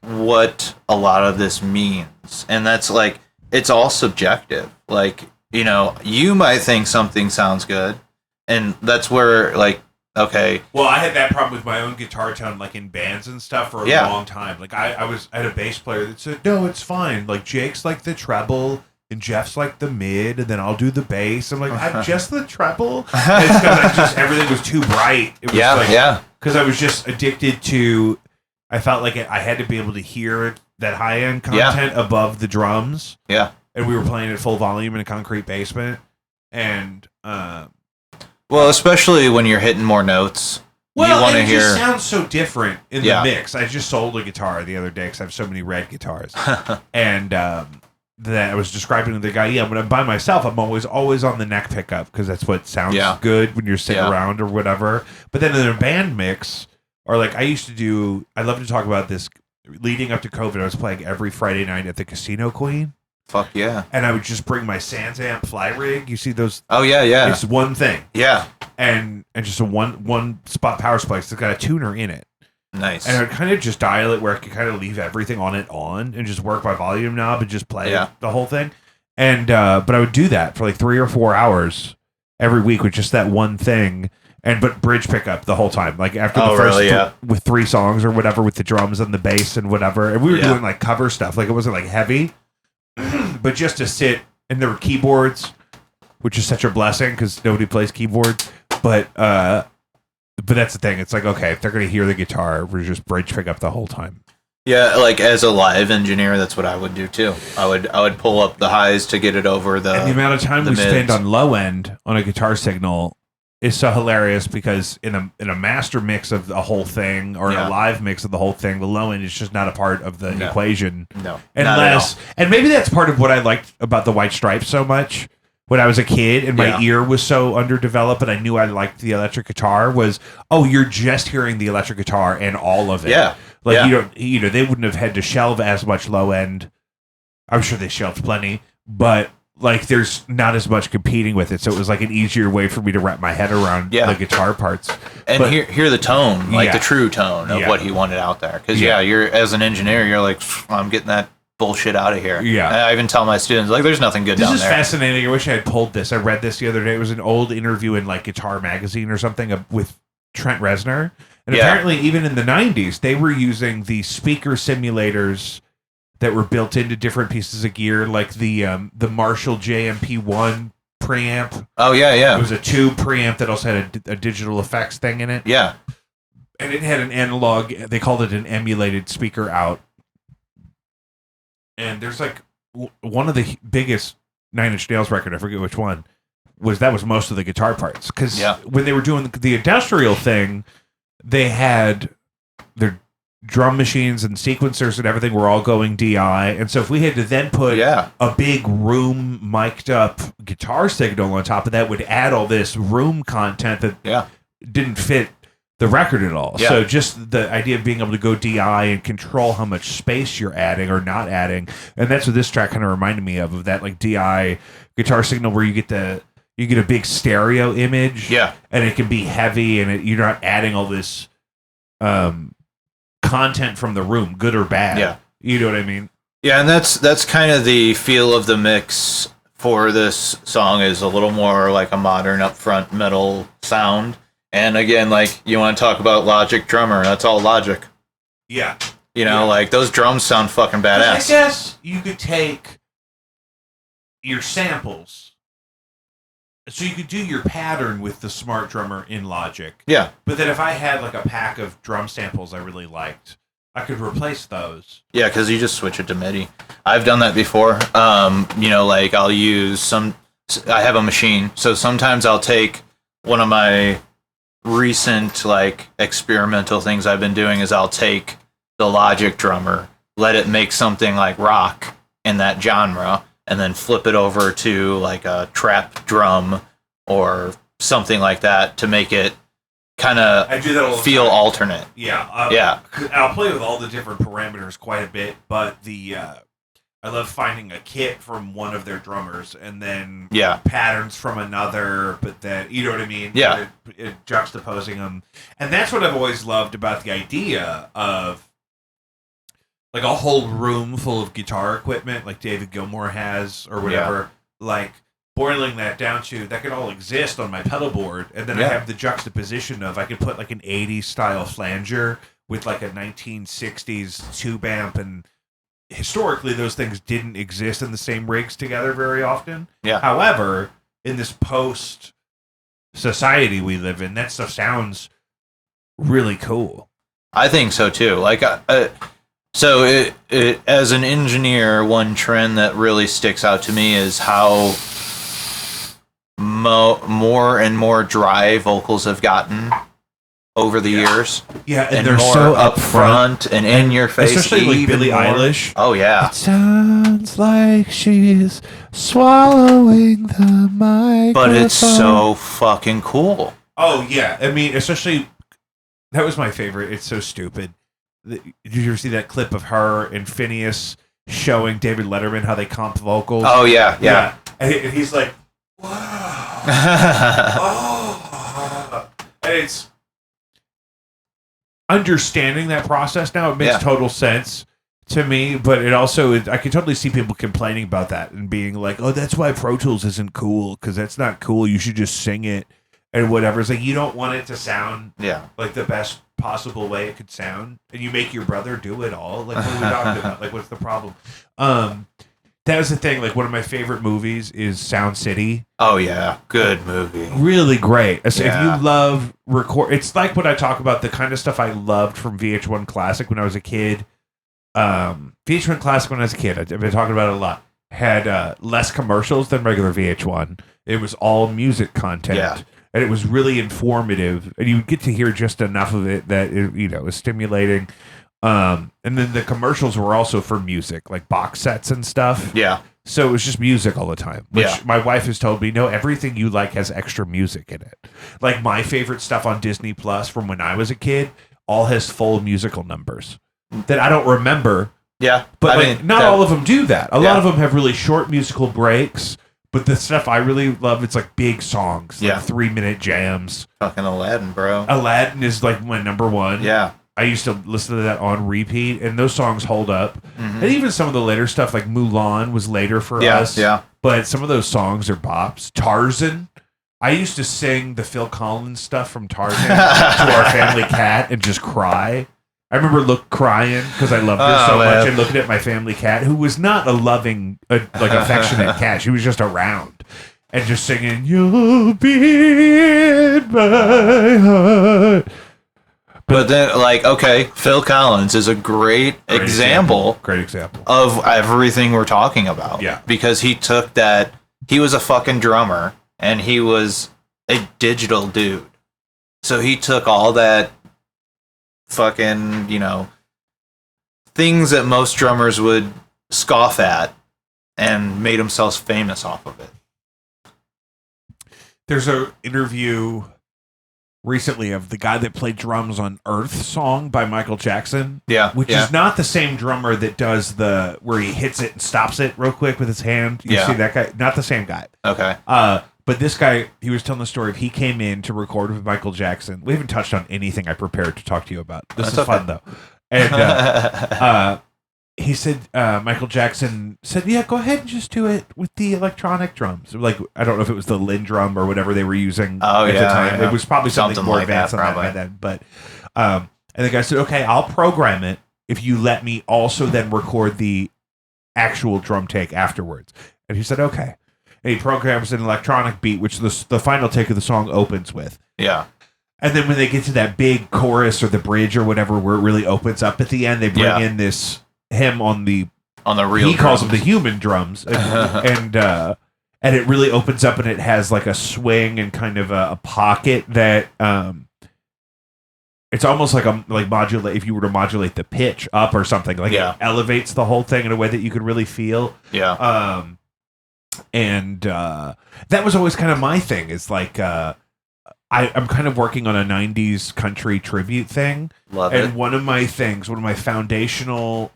what a lot of this means. And that's like, it's all subjective. Like, you know, you might think something sounds good, and that's where, like, okay. Well, I had that problem with my own guitar tone, like in bands and stuff, for a long time. Like, I had a bass player that said, no, it's fine. Like, Jake's like the treble, and Jeff's like the mid, and then I'll do the bass. I'm like, I'm just the treble. And it's because everything was too bright. It was because I was just addicted to. I felt like I had to be able to hear that high end content above the drums. Yeah, and we were playing at full volume in a concrete basement, and well, especially when you're hitting more notes. Well, you want to it hear. Just sounds so different in the mix. I just sold a guitar the other day because I have so many red guitars, and that I was describing to the guy. Yeah, when I'm by myself, I'm always on the neck pickup because that's what sounds good when you're sitting around or whatever. But then in a band mix, or like I used to do, I love to talk about this. Leading up to COVID, I was playing every Friday night at the Casino Queen. Fuck yeah! And I would just bring my Sans amp fly rig. You see those? Oh yeah. It's one thing. Yeah. And just a one spot power supply. It's got a tuner in it. Nice. And I would kind of just dial it where I could kind of leave everything on and just work my volume knob and just play the whole thing. And but I would do that for like 3 or 4 hours every week with just that one thing. But bridge pickup the whole time. Like after the first with 3 songs or whatever with the drums and the bass and whatever. And we were doing like cover stuff. Like it wasn't like heavy. But just to sit, and there were keyboards, which is such a blessing because nobody plays keyboard. But that's the thing. It's like, okay, if they're going to hear the guitar, we're just bridge pick up the whole time. Yeah, like as a live engineer, that's what I would do too. I would pull up the highs to get it over the. And the amount of time we spend on low end on a guitar signal is so hilarious because in a master mix of the whole thing or in a live mix of the whole thing, the low end is just not a part of the equation. No, unless, and maybe that's part of what I liked about the White Stripes so much. When I was a kid and my ear was so underdeveloped and I knew I liked the electric guitar was, you're just hearing the electric guitar and all of it. Yeah. Like they wouldn't have had to shelve as much low end. I'm sure they shelved plenty, but like there's not as much competing with it. So it was like an easier way for me to wrap my head around the guitar parts. And hear the tone, like the true tone of what he wanted out there. Because you're as an engineer, you're like, I'm getting that bullshit out of here. Yeah. And I even tell my students, like, there's nothing good down there. This is fascinating. I wish I had pulled this. I read this the other day. It was an old interview in like Guitar Magazine or something with Trent Reznor. And apparently even in the 90s, they were using the speaker simulators that were built into different pieces of gear, like the Marshall JMP1 preamp. Oh, yeah. It was a tube preamp that also had a digital effects thing in it. Yeah. And it had an analog, they called it an emulated speaker out. And there's like one of the biggest Nine Inch Nails record, I forget which one, was most of the guitar parts. Because when they were doing the industrial thing, they had their drum machines and sequencers and everything were all going DI. And so if we had to then put a big room mic'd up guitar signal on top of that, would add all this room content that didn't fit the record at all. So just the idea of being able to go DI and control how much space you're adding or not adding. And that's what this track kind of reminded me of that like DI guitar signal where you get a big stereo image. Yeah. And it can be heavy and you're not adding all this content from the room, good or bad. Yeah. You know what I mean? Yeah, and that's kind of the feel of the mix for this song is a little more like a modern upfront metal sound. And again, like you want to talk about Logic drummer, that's all Logic. Yeah. You know, like those drums sound fucking badass. I guess you could take your samples. So you could do your pattern with the Smart Drummer in Logic. Yeah. But then if I had like a pack of drum samples I really liked, I could replace those. Yeah, because you just switch it to MIDI. I've done that before. You know, like I'll use I have a machine, so sometimes I'll take one of my recent like experimental things I've been doing is I'll take the Logic drummer, let it make something like rock in that genre, and then flip it over to like a trap drum or something like that to make it kind of feel alternate. Yeah. I'll play with all the different parameters quite a bit, but I love finding a kit from one of their drummers and then patterns from another, but then, you know what I mean? Yeah. Juxtaposing them. And that's what I've always loved about the idea of like a whole room full of guitar equipment like David Gilmour has or whatever, like boiling that down to that could all exist on my pedal board, and then I have the juxtaposition of I could put like an 80s style flanger with like a 1960s tube amp, and historically those things didn't exist in the same rigs together very often. Yeah. However, in this post society we live in, that stuff sounds really cool. I think so too. Like, so it as an engineer, one trend that really sticks out to me is how more and more dry vocals have gotten over the years. Yeah, and they're more so upfront and in your face, especially like even Billie more. Eilish. Oh yeah, It sounds like she's swallowing the microphone. but it's so fucking cool. Oh yeah, I mean, especially that was my favorite. It's so stupid. Did you ever see that clip of her and Phineas showing David Letterman how they comp vocals? Oh yeah. And he's like, wow. Oh. And it's understanding that process now. It makes total sense to me, but it also I can totally see people complaining about that and being like, "Oh, that's why Pro Tools isn't cool because that's not cool. You should just sing it and whatever." It's like you don't want it to sound like the best possible way it could sound, and you make your brother do it all. Like, what are we talking about? Like, what's the problem? That was the thing. Like, one of my favorite movies is Sound City. Oh yeah, good movie. Really great. So if you love it's like what I talk about, the kind of stuff I loved from VH1 Classic when I was a kid. VH1 Classic when I was a kid, I've been talking about it a lot, had less commercials than regular VH1. It was all music content, and it was really informative, and you would get to hear just enough of it that it was stimulating. And then the commercials were also for music, like box sets and stuff. Yeah. So it was just music all the time, which my wife has told me, no, everything you like has extra music in it. Like my favorite stuff on Disney Plus from when I was a kid all has full musical numbers that I don't remember. Yeah. But not all of them do that. A lot of them have really short musical breaks, but the stuff I really love, it's like big songs, like 3-minute jams. Fucking Aladdin, bro. Aladdin is like my number one. Yeah. I used to listen to that on repeat, and those songs hold up. Mm-hmm. And even some of the later stuff, like Mulan, was later for us. Yeah. But some of those songs are bops. Tarzan. I used to sing the Phil Collins stuff from Tarzan to our family cat and just cry. I remember crying because I loved her so much, and looking at my family cat, who was not a loving, affectionate cat. She was just around. And just singing, "You'll be in my heart." But then, Phil Collins is a great example. Great example of everything we're talking about. Yeah. Because he took that, he was a fucking drummer, and he was a digital dude. So he took all that fucking, things that most drummers would scoff at and made themselves famous off of it. There's an interview recently of the guy that played drums on Earth song by Michael Jackson. Yeah. Which is not the same drummer that does where he hits it and stops it real quick with his hand. You see that guy? Not the same guy. Okay. But this guy, he was telling the story of he came in to record with Michael Jackson. We haven't touched on anything I prepared to talk to you about. This is fun though. And he said, Michael Jackson said, "Yeah, go ahead and just do it with the electronic drums." Like, I don't know if it was the Lin drum or whatever they were using at the time. Yeah. It was probably something more advanced than that by then. But, and the guy said, "Okay, I'll program it if you let me also then record the actual drum take afterwards." And he said, "Okay." And he programs an electronic beat, which the final take of the song opens with. Yeah. And then when they get to that big chorus or the bridge or whatever where it really opens up at the end, they bring in him on the real he calls them the human drums. And it really opens up, and it has like a swing and kind of a pocket that it's almost like modulate, if you were to modulate the pitch up or something, like it elevates the whole thing in a way that you could really feel. Yeah. And that was always kind of my thing. Is like I'm kind of working on a 90s country tribute thing. Love it. And one of my foundational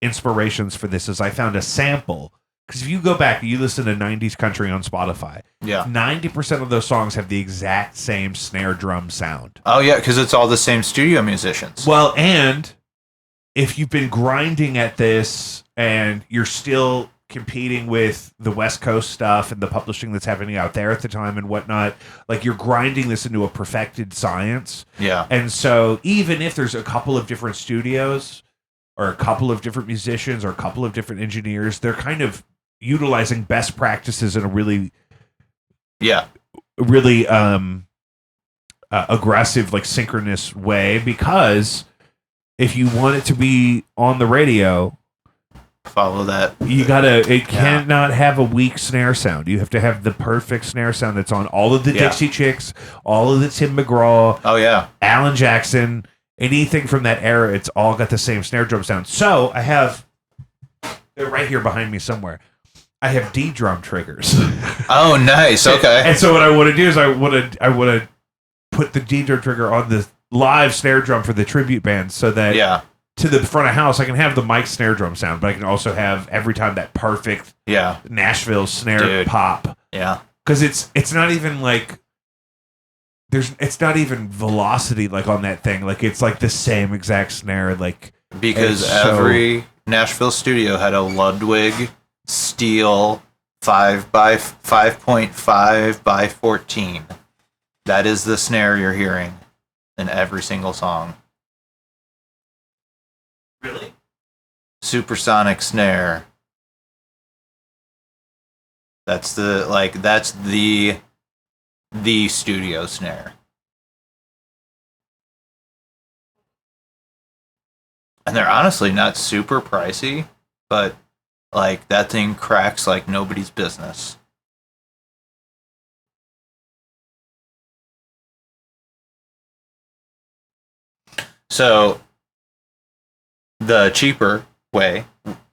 inspirations for this is I found a sample. Because if you go back and you listen to 90s country on Spotify, 90% of those songs have the exact same snare drum sound. Oh, yeah, because it's all the same studio musicians. Well, and if you've been grinding at this and you're still competing with the West Coast stuff and the publishing that's happening out there at the time and whatnot, like you're grinding this into a perfected science. Yeah. And so even if there's a couple of different studios or a couple of different musicians or a couple of different engineers, they're kind of utilizing best practices in a really aggressive, like synchronous way, because if you want it to be on the radio, follow that. You cannot have a weak snare sound. You have to have the perfect snare sound that's on all of the Dixie Chicks, all of the Tim McGraw, Alan Jackson, anything from that era. It's all got the same snare drum sound. So I have, they're right here behind me somewhere. I have D drum triggers. Oh, nice. Okay. And so what I want to do is I want to put the D drum trigger on the live snare drum for the tribute band, so that to the front of house I can have the mic snare drum sound, but I can also have every time that perfect Nashville snare pop. Yeah. Because it's not even like it's not even velocity like on that thing. Like it's like the same exact snare. Like because every Nashville studio had a Ludwig steel 5.5 by 14. That is the snare you're hearing in every single song. Really? Supersonic snare. That's the studio snare. And they're honestly not super pricey, but like that thing cracks like nobody's business. So the cheaper way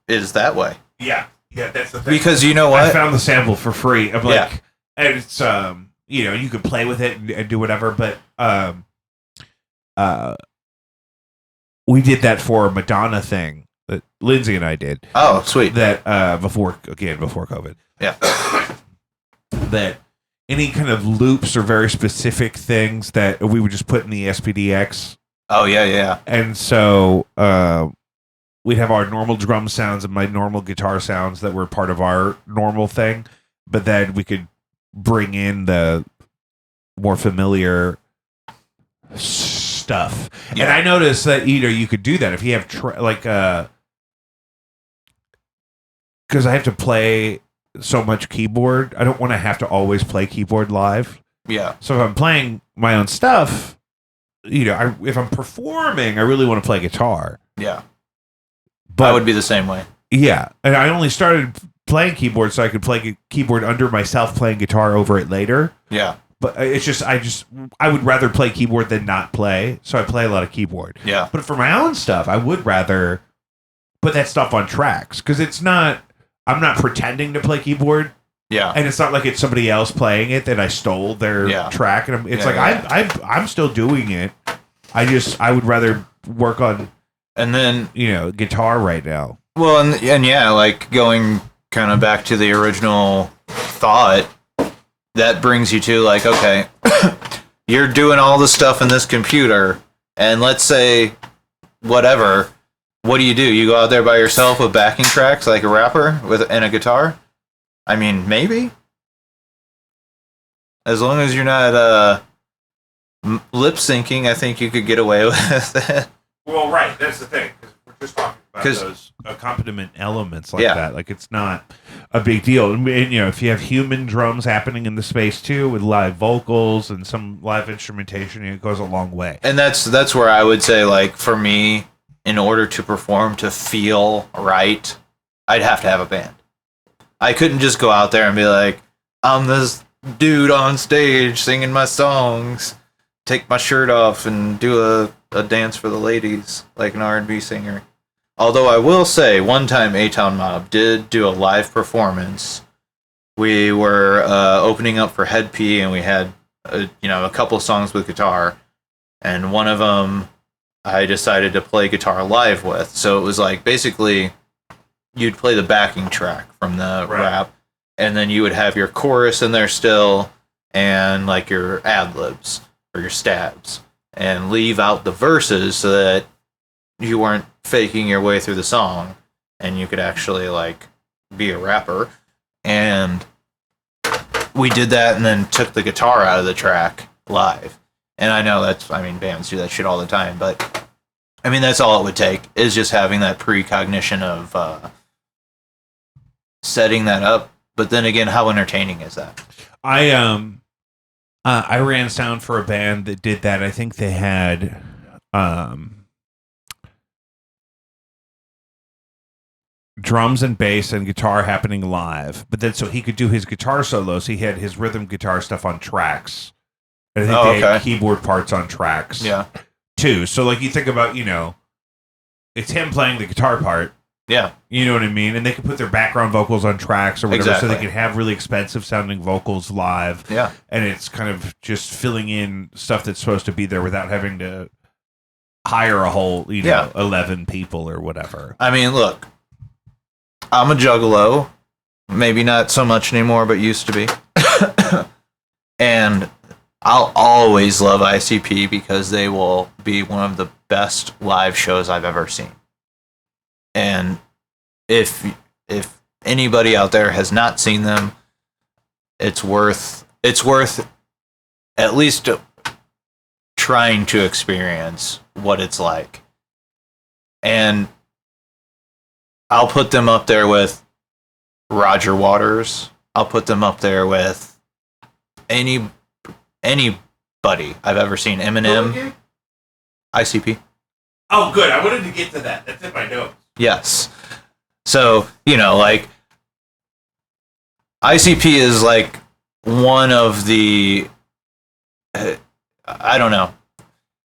is that way. Yeah, that's the thing. Because you know what? I found the sample for free. I'm like, and it's you can play with it and do whatever, but we did that for a Madonna thing that Lindsay and I did. Oh, sweet. That before COVID. Yeah. That any kind of loops or very specific things that we would just put in the SPDX. Oh, yeah. And so we'd have our normal drum sounds and my normal guitar sounds that were part of our normal thing, but then we could bring in the more familiar stuff. Yeah. And I noticed that you could do that if you have because I have to play so much keyboard. I don't want to have to always play keyboard live. Yeah. So if I'm playing my own stuff, if I'm performing, I really want to play guitar. Yeah. But I would be the same way. Yeah. And I only started playing keyboard so I could play keyboard under myself playing guitar over it later. Yeah. But it's just, I would rather play keyboard than not play. So I play a lot of keyboard. Yeah. But for my own stuff, I would rather put that stuff on tracks because I'm not pretending to play keyboard. Yeah. And it's not like it's somebody else playing it that I stole their track. And I'm still doing it. I would rather work on, and then, guitar right now. Well, and like going kind of back to the original thought, that brings you to like, okay, you're doing all the stuff in this computer, and let's say whatever, what do? You go out there by yourself with backing tracks like a rapper and a guitar? I mean, maybe. As long as you're not lip syncing, I think you could get away with it. Well, right, that's the thing. Because we're just talking about those accompaniment elements like that. Like, it's not a big deal. And, if you have human drums happening in the space too, with live vocals and some live instrumentation, it goes a long way. And that's where I would say, like, for me, in order to perform, to feel right, I'd have to have a band. I couldn't just go out there and be like, I'm this dude on stage singing my songs, take my shirt off and do a dance for the ladies like an R&B singer. Although I will say, one time A-Town Mob did do a live performance. We were opening up for Head P, and we had a couple songs with guitar, and one of them I decided to play guitar live with. So it was like basically you'd play the backing track from the rap, and then you would have your chorus in there still, and like your ad-libs or your stabs, and leave out the verses so that you weren't faking your way through the song, and you could actually like be a rapper. And we did that, and then took the guitar out of the track live. And I know bands do that shit all the time, but I mean, that's all it would take, is just having that precognition of setting that up. But then again, how entertaining is that? I ran sound for a band that did that. I think they had drums and bass and guitar happening live, but then so he could do his guitar solos, he had his rhythm guitar stuff on tracks. I think they had keyboard parts on tracks. Yeah. Too. So like you think about, it's him playing the guitar part. Yeah. You know what I mean? And they could put their background vocals on tracks or whatever, Exactly. so they could have really expensive sounding vocals live. Yeah. And it's kind of just filling in stuff that's supposed to be there without having to hire a whole, 11 people or whatever. I mean, look, I'm a Juggalo. Maybe not so much anymore, but used to be. And I'll always love ICP because they will be one of the best live shows I've ever seen. And if anybody out there has not seen them, it's worth at least trying to experience what it's like. And I'll put them up there with Roger Waters. I'll put them up there with anybody I've ever seen. Eminem, ICP. Oh, good. I wanted to get to that. That's in my notes. Yes. So, like, ICP is like one of the, I don't know.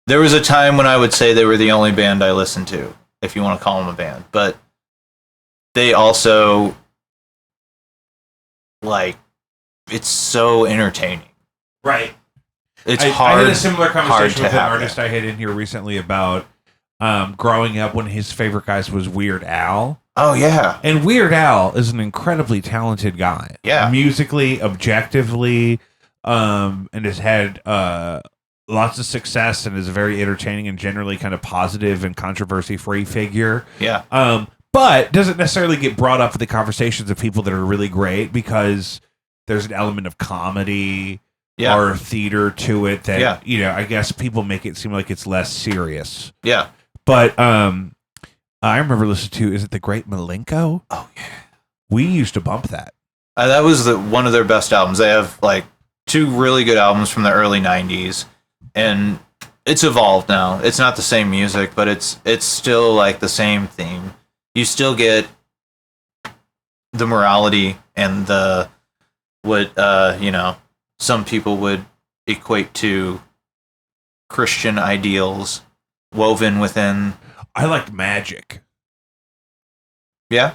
There was a time when I would say they were the only band I listened to, if you want to call them a band. But they also, like, it's so entertaining. Right. It's I hard. had a similar conversation with an have artist that. I had in here recently about growing up, when his favorite guys was Weird Al. Oh, yeah. And Weird Al is an incredibly talented guy. Yeah. Musically, objectively, and has had lots of success and is a very entertaining and generally kind of positive and controversy-free figure. Yeah. But doesn't necessarily get brought up in the conversations of people that are really great because there's an element of comedy or theater to it that, I guess people make it seem like it's less serious. Yeah. But I remember listening to, is it The Great Malenko? Oh, yeah. We used to bump that. That was one of their best albums. They have, like, 2 really good albums from the early 90s. And it's evolved now. It's not the same music, but it's still, like, the same theme. You still get the morality and what some people would equate to Christian ideals woven within. I liked Magic. Yeah,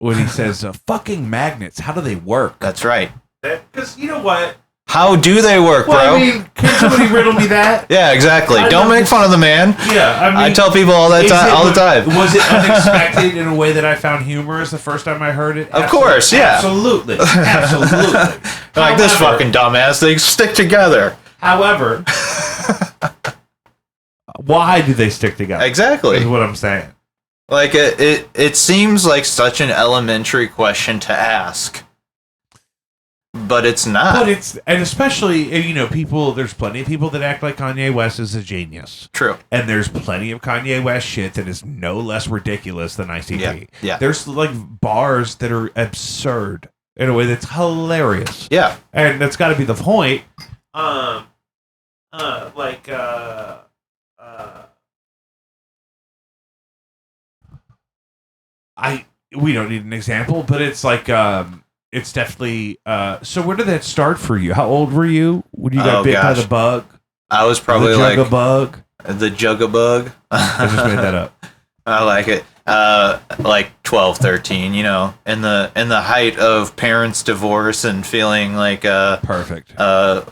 When he says, fucking magnets, how do they work? that's right. Because you know what? How do they work, bro? Well, I mean, can somebody riddle me that? Yeah, exactly. Don't make fun of the man. Yeah, I mean, I tell people all the time. Was it unexpected in a way that I found humorous the first time I heard it? Of course, yeah. Absolutely. Absolutely. Like this fucking dumbass thing. Stick together. However, why do they stick together? Exactly. Is what I'm saying. Like it seems like such an elementary question to ask, but it's not. But it's, and especially, people, there's plenty of people that act like Kanye West is a genius. True. And there's plenty of Kanye West shit that is no less ridiculous than ICP. Yeah. There's like bars that are absurd in a way that's hilarious. Yeah. And that's got to be the point. We don't need an example, but it's like, it's definitely, so where did that start for you? How old were you when you got bit by the bug? I was probably like Juggabug. The Juggabug. I just made that up. I like it. Like 12, 13, in the height of parents' divorce and feeling like a perfect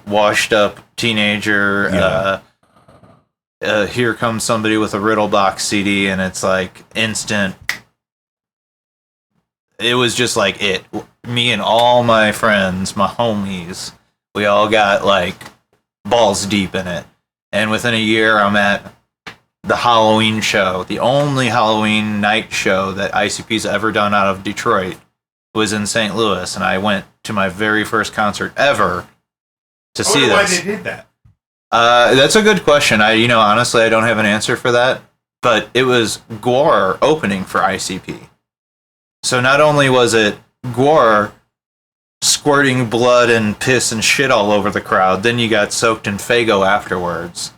washed up teenager. Yeah. Here comes somebody with a Riddle Box CD, and it's like instant. It was just like it. Me and all my friends, my homies, we all got like balls deep in it. And within a year, I'm at the Halloween show, the only Halloween night show that ICP's ever done out of Detroit, was in St. Louis, and I went to my very first concert ever to see this. Why they did that? That's a good question. Honestly, I don't have an answer for that. But it was Gwar opening for ICP. So not only was it Gwar squirting blood and piss and shit all over the crowd, then you got soaked in Faygo afterwards.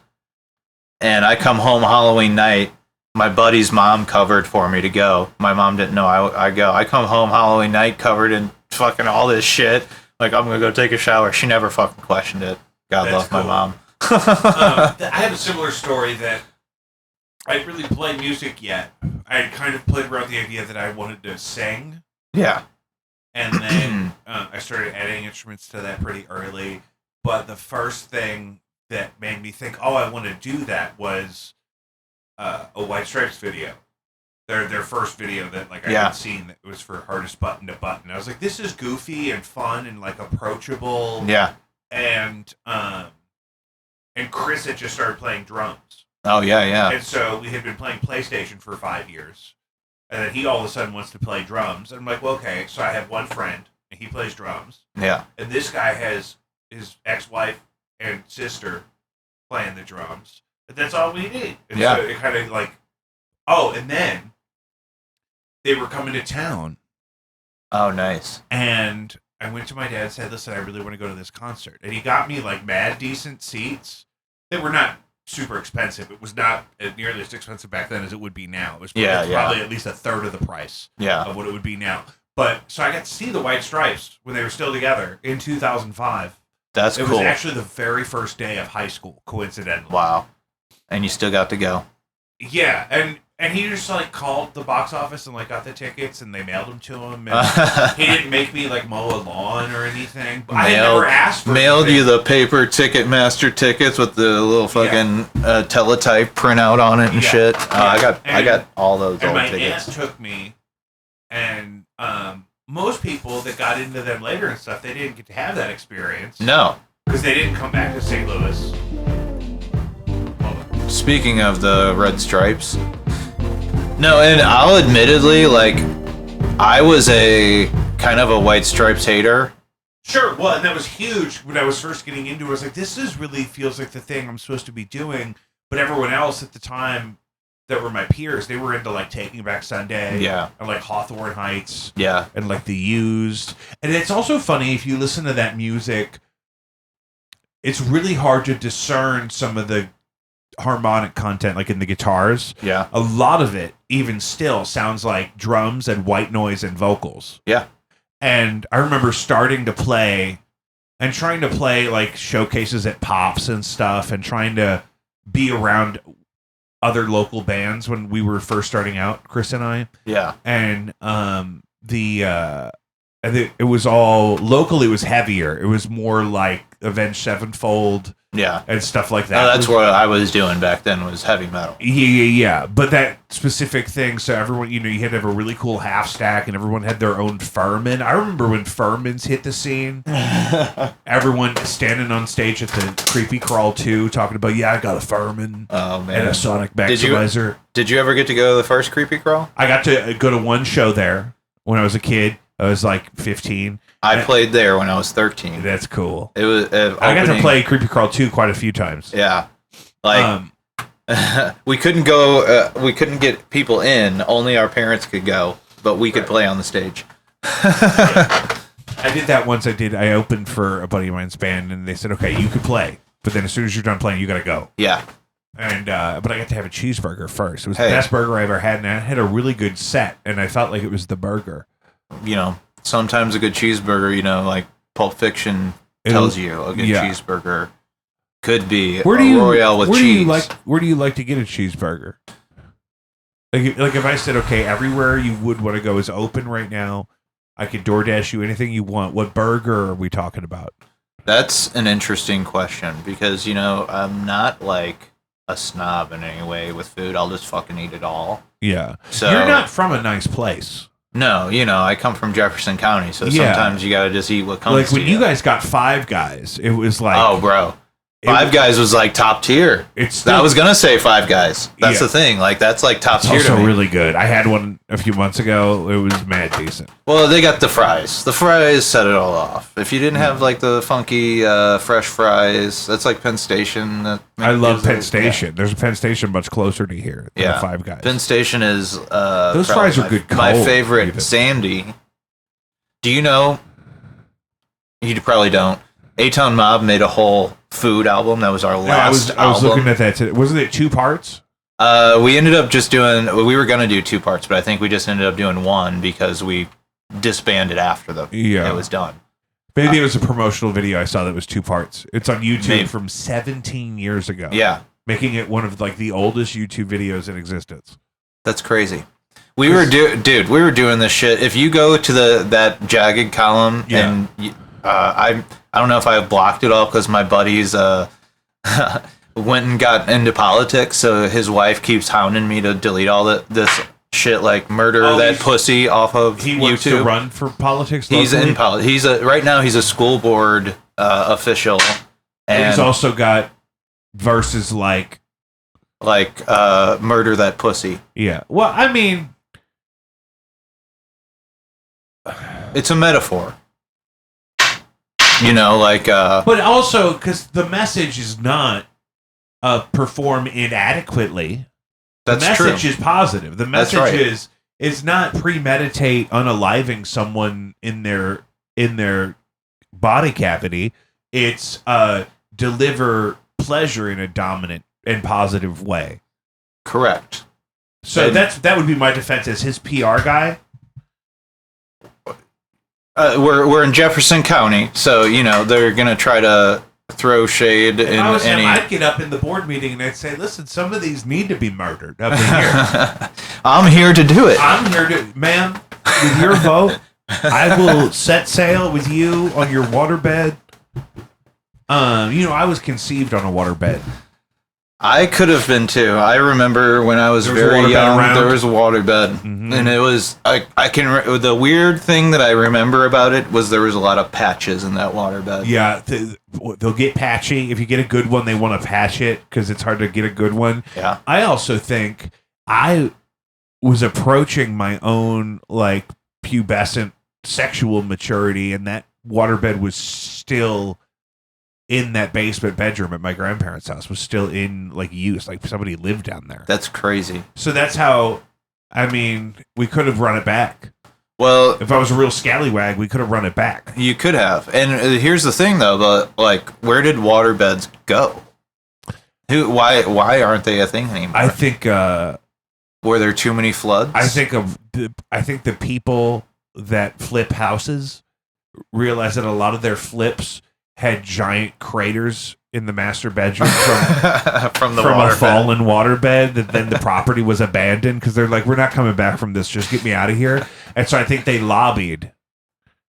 And I come home Halloween night. My buddy's mom covered for me to go. My mom didn't know I go. I come home Halloween night covered in fucking all this shit. Like, I'm going to go take a shower. She never fucking questioned it. God love my mom. I have a similar story that I didn't really play music yet. I had kind of played around the idea that I wanted to sing. Yeah. And then I started adding instruments to that pretty early. But the first thing that made me think, oh, I want to do that was a White Stripes video. Their first video that I had seen that was for Hardest Button to Button. I was like, this is goofy and fun and approachable. Yeah. And Chris had just started playing drums. Oh yeah. And so we had been playing PlayStation for 5 years. And then he all of a sudden wants to play drums. And I'm like, well, okay, so I have one friend and he plays drums. Yeah. And this guy has his ex-wife and sister playing the drums. But that's all we need. And so it kind of and then they were coming to town. Oh, nice. And I went to my dad and said, listen, I really want to go to this concert. And he got me mad decent seats. They were not super expensive. It was not nearly as expensive back then as it would be now. It was probably at least a third of the price of what it would be now. But so I got to see the White Stripes when they were still together in 2005. That's cool. It was actually the very first day of high school, coincidentally. Wow. And you still got to go. Yeah, and he just called the box office and got the tickets and they mailed them to him. And he didn't make me mow a lawn or anything. But I had never asked for mailed anything. you the paper Ticketmaster tickets with the little fucking teletype printout on it and shit. I got all those old my tickets. aunt took me, and most people that got into them later and stuff, they didn't get to have that experience. No. Because they didn't come back to St. Louis. Speaking of the Red Stripes. No, and I'll admittedly, I was a kind of a White Stripes hater. Sure, well, and that was huge when I was first getting into it. I was like, this really feels like the thing I'm supposed to be doing. But everyone else at the time that were my peers, they were into Taking Back Sunday. Yeah. And Hawthorne Heights. Yeah. And The Used. And it's also funny, if you listen to that music, it's really hard to discern some of the harmonic content in the guitars. Yeah. A lot of it even still sounds like drums and white noise and vocals. Yeah. And I remember starting to play and trying to play showcases at Pops and stuff and trying to be around other local bands when we were first starting out, Chris and I. Yeah. And it was all locally. It was heavier. It was more like Avenged Sevenfold. Yeah. And stuff like that. Oh, that's what I was doing back then, was heavy metal. Yeah. But that specific thing, so everyone, you had to have a really cool half stack and everyone had their own Furman. I remember when Furmans hit the scene, everyone standing on stage at the Creepy Crawl 2 talking about, I got a Furman and a Sonic Maximizer. Did you ever get to go to the first Creepy Crawl? I got to go to one show there when I was a kid. I was 15. I played there when I was 13. That's cool. It was. I got to play Creepy Crawl 2 quite a few times. Yeah, we couldn't go. We couldn't get people in. Only our parents could go, but we could play on the stage. I did that once. I opened for a buddy of mine's band, and they said, "Okay, you could play, but then as soon as you're done playing, you got to go." Yeah. And but I got to have a cheeseburger first. It was the best burger I ever had, and I had a really good set, and I felt like it was the burger. Sometimes a good cheeseburger, like Pulp Fiction tells you, a good cheeseburger could be Royale with cheese. Where do you like to get a cheeseburger? Like if I said, okay, everywhere you would want to go is open right now, I could DoorDash you anything you want. What burger are we talking about? That's an interesting question because, I'm not a snob in any way with food. I'll just fucking eat it all. Yeah. So you're not from a nice place. No, I come from Jefferson County, so sometimes you gotta just eat what comes to you. Like when you guys got Five Guys, it was like... Oh, bro. Five Guys was like top tier. I was gonna say Five Guys. That's the thing. Like that's like top tier. Also to me. really good. I had one a few months ago. It was mad decent. Well, they got the fries. The fries set it all off. If you didn't have like the funky fresh fries, that's like Penn Station. I love Penn Station. Yeah. There's a Penn Station much closer to here than the Five Guys. Penn Station is those fries are good. My favorite, even. Sandy. Do you know? You probably don't. A-Town Mob made a whole food album. That was our last album. I was looking at that today. Wasn't it 2 parts? We ended up just doing... We were going to do 2 parts, but I think we just ended up doing 1 because we disbanded after it was done. Maybe it was a promotional video I saw that was 2 parts. It's on YouTube from 17 years ago. Yeah. Making it one of like the oldest YouTube videos in existence. That's crazy. We were doing this shit. If you go to that jagged column and... I don't know if I blocked it all because my buddies went and got into politics, so his wife keeps hounding me to delete all this shit, like murder that pussy off of YouTube. He wants to run for politics. He's in politics. Right now he's a school board official, and he's also got verses like murder that pussy. Yeah. Well, I mean, it's a metaphor. But also because the message is not perform inadequately. The message is positive. The message is not premeditate unaliving someone in their body cavity. It's deliver pleasure in a dominant and positive way. Correct. So that would be my defense as his PR guy. We're in Jefferson County, so they're gonna try to throw shade in any. I'd get up in the board meeting and I'd say, "Listen, some of these need to be murdered up in here." I'm here to do it. I'm here to, ma'am. With your vote, I will set sail with you on your waterbed. I was conceived on a waterbed. I could have been too. I remember when I was very young, there was a waterbed, and it was the weird thing that I remember about it was there was a lot of patches in that waterbed. Yeah, they'll get patchy. If you get a good one, they want to patch it because it's hard to get a good one. Yeah. I also think I was approaching my own like pubescent sexual maturity, and that waterbed was still in that basement bedroom at my grandparents' house, was still in like use, like somebody lived down there. That's crazy. So that's how, we could have run it back. Well, if I was a real scallywag, we could have run it back. You could have. And here's the thing though, where did waterbeds go? Why aren't they a thing anymore? I think were there too many floods? I think the people that flip houses realize that a lot of their flips had giant craters in the master bedroom from a fallen waterbed, that then the property was abandoned because they're like, we're not coming back from this, just get me out of here. And so I think they lobbied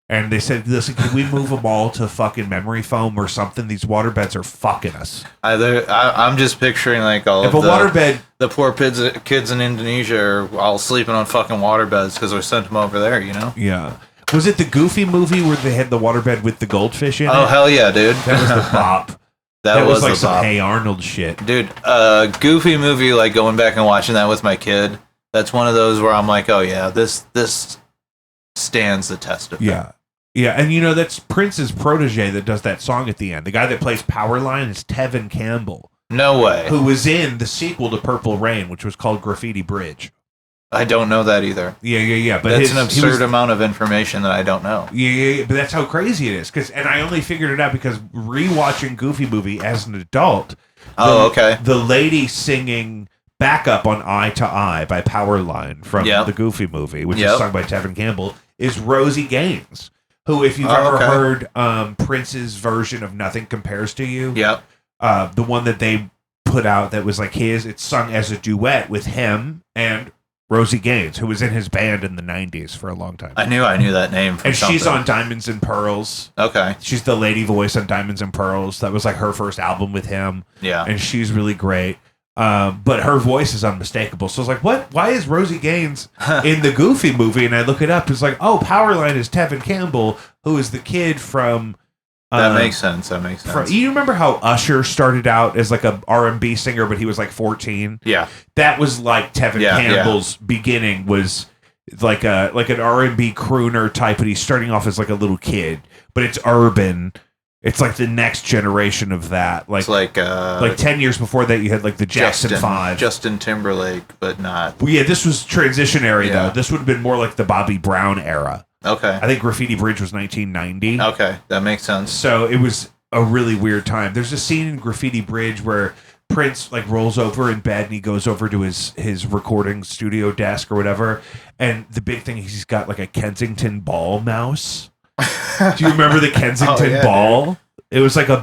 and they said, listen, can we move them all to fucking memory foam or something? These waterbeds are fucking us. I'm just picturing like the poor kids in Indonesia are all sleeping on fucking waterbeds because we sent them over there, Yeah. Was it the Goofy movie where they had the waterbed with the goldfish in it? Oh, hell yeah, dude. That was the bop. That was like some Hey Arnold shit. Dude, Goofy movie, like going back and watching that with my kid, that's one of those where I'm like, oh yeah, this stands the test of time. Yeah, and that's Prince's protege that does that song at the end. The guy that plays Powerline is Tevin Campbell. No way. Who was in the sequel to Purple Rain, which was called Graffiti Bridge. I don't know that either. Yeah. But that's an absurd amount of information that I don't know. Yeah. But that's how crazy it is. And I only figured it out because rewatching Goofy movie as an adult. Okay. The lady singing "Backup" on "Eye to Eye" by Powerline from the Goofy movie, which is sung by Tevin Campbell, is Rosie Gaines, who, if you've ever heard Prince's version of "Nothing Compares to You," the one that they put out that was like his, it's sung as a duet with him and Rosie Gaines, who was in his band in the 90s for a long time. I knew that name from something. She's on Diamonds and Pearls. Okay. She's the lady voice on Diamonds and Pearls. That was like her first album with him. Yeah. And she's really great. But her voice is unmistakable. So I was like, what? Why is Rosie Gaines in the Goofy movie? And I look it up. It's like, oh, Powerline is Tevin Campbell, who is the kid from That makes sense. That makes sense. You remember how Usher started out as like a R&B singer, but he was like 14? Yeah. That was like Tevin Campbell's beginning, was like an R&B crooner type, but he's starting off as like a little kid, but it's urban. It's like the next generation of that. Like, it's like 10 years before that, you had like the Jackson 5. Justin Timberlake, but not. Well, yeah, this was transitionary, though. This would have been more like the Bobby Brown era. Okay. I think Graffiti Bridge was 1990. Okay, that makes sense. So it was a really weird time. There's a scene in Graffiti Bridge where Prince like rolls over in bed and he goes over to his recording studio desk or whatever. And the big thing is he's got like a Kensington ball mouse. Do you remember the Kensington ball? Dude. It was like a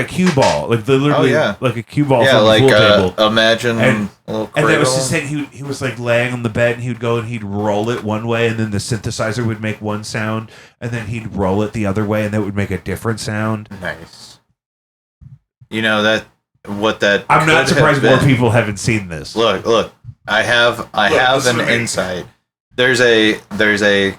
cue ball, like literally like a cue ball from the pool table. Imagine and, a little and that was his thing. He was like laying on the bed and he would go and he'd roll it one way and then the synthesizer would make one sound and then he'd roll it the other way and that would make a different sound. Nice. You know that I'm not surprised more people haven't seen this. Look. I have an insight. There's a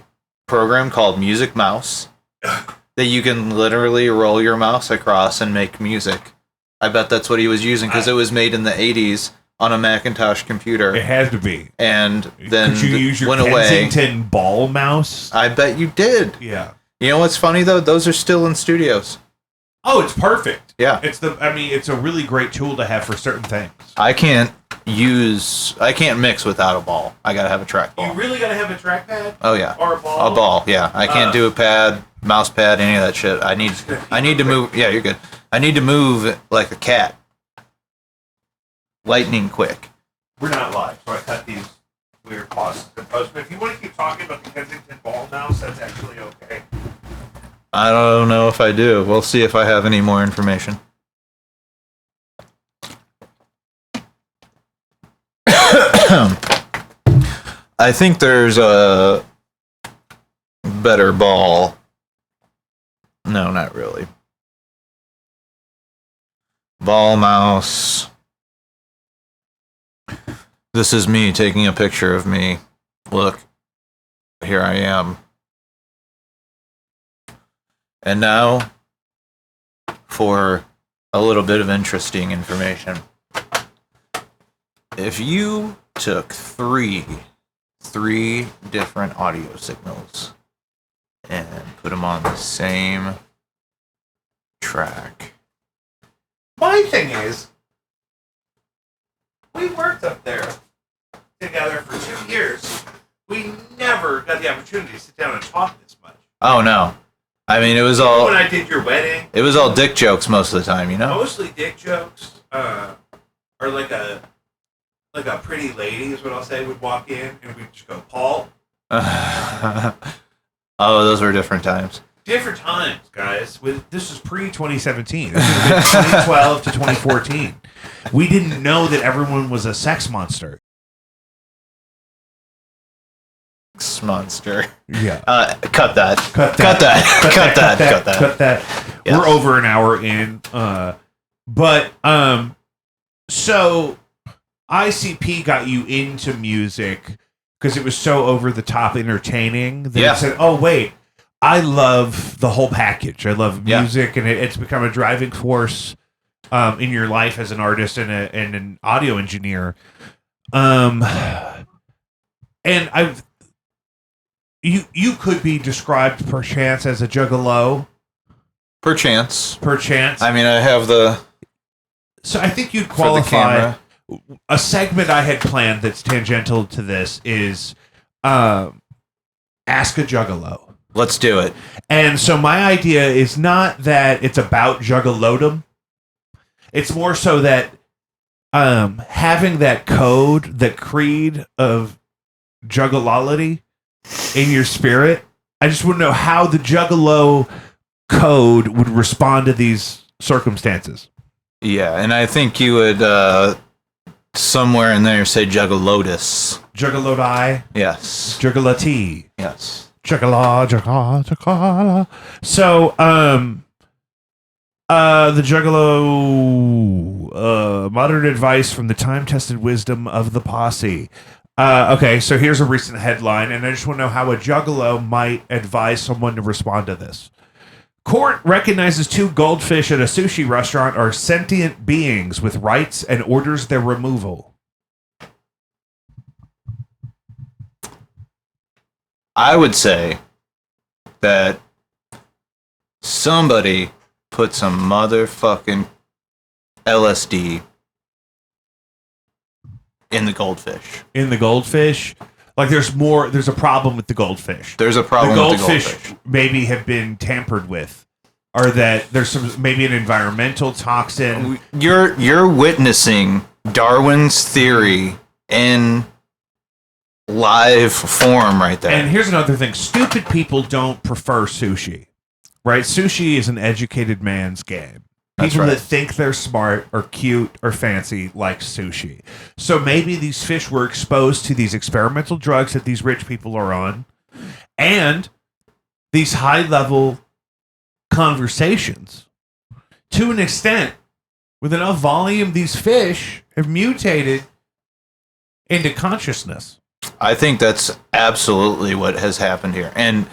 program called Music Mouse that you can literally roll your mouse across and make music. I bet that's what he was using because it was made in the 80s on a Macintosh computer. It had to be. And then could you use your went Kensington away. Ball mouse? I bet you did. Yeah. You know what's funny though? Those are still in studios. Oh, it's perfect. Yeah. It's a really great tool to have for certain things. I can't mix without a ball. I gotta have a trackball. You really gotta have a trackpad? Oh yeah. Or a ball? A ball, yeah. I can't do a pad, mouse pad, any of that shit. I need to move. Yeah, you're good. I need to move like a cat. Lightning quick. We're not live, so I cut these weird pauses in post. But if you want to keep talking about the Kensington Ball mouse, that's actually okay. I don't know if I do. We'll see if I have any more information. I think there's a better ball. No, not really. Ball mouse. This is me taking a picture of me. Look, here I am. And now for a little bit of interesting information. If you took three different audio signals and put them on the same track. My thing is, we worked up there together for 2 years. We never got the opportunity to sit down and talk this much. Oh no. I mean, it was all... When I did your wedding... It was all dick jokes most of the time, you know? Mostly dick jokes. Or like a pretty lady is what I'll say would walk in and we'd just go, Paul. Oh, those were different times. Different times, guys. This is pre-2017. This would have been 2012 to 2014. We didn't know that everyone was a sex monster. Monster. Yeah. Cut that. Cut that. Yes. We're over an hour in. So ICP got you into music because it was so over the top entertaining that it said, oh wait, I love the whole package. I love music and it's become a driving force in your life as an artist and an audio engineer. And You could be described perchance as a juggalo. Perchance. I mean, I have the... So I think you'd qualify... A segment I had planned that's tangential to this is Ask a Juggalo. Let's do it. And so my idea is not that it's about juggalodom. It's more so that having that code, that creed of juggalality in your spirit, I just want to know how the Juggalo code would respond to these circumstances. Yeah, and I think you would somewhere in there say Juggalotus. Juggalodi? Yes. Juggalati? Yes. Juggala. So, the Juggalo, modern advice from the time-tested wisdom of the posse. Okay, so here's a recent headline, and I just want to know how a Juggalo might advise someone to respond to this. Court recognizes 2 goldfish at a sushi restaurant are sentient beings with rights and orders their removal. I would say that somebody put some motherfucking LSD in the goldfish. In the goldfish? Like there's a problem with the goldfish. There's a problem with the goldfish. Maybe have been tampered with. Or that there's maybe an environmental toxin. You're witnessing Darwin's theory in live form right there. And here's another thing. Stupid people don't prefer sushi. Right? Sushi is an educated man's game. People that think they're smart or cute or fancy like sushi. So maybe these fish were exposed to these experimental drugs that these rich people are on and these high-level conversations. To an extent, with enough volume, these fish have mutated into consciousness. I think that's absolutely what has happened here. And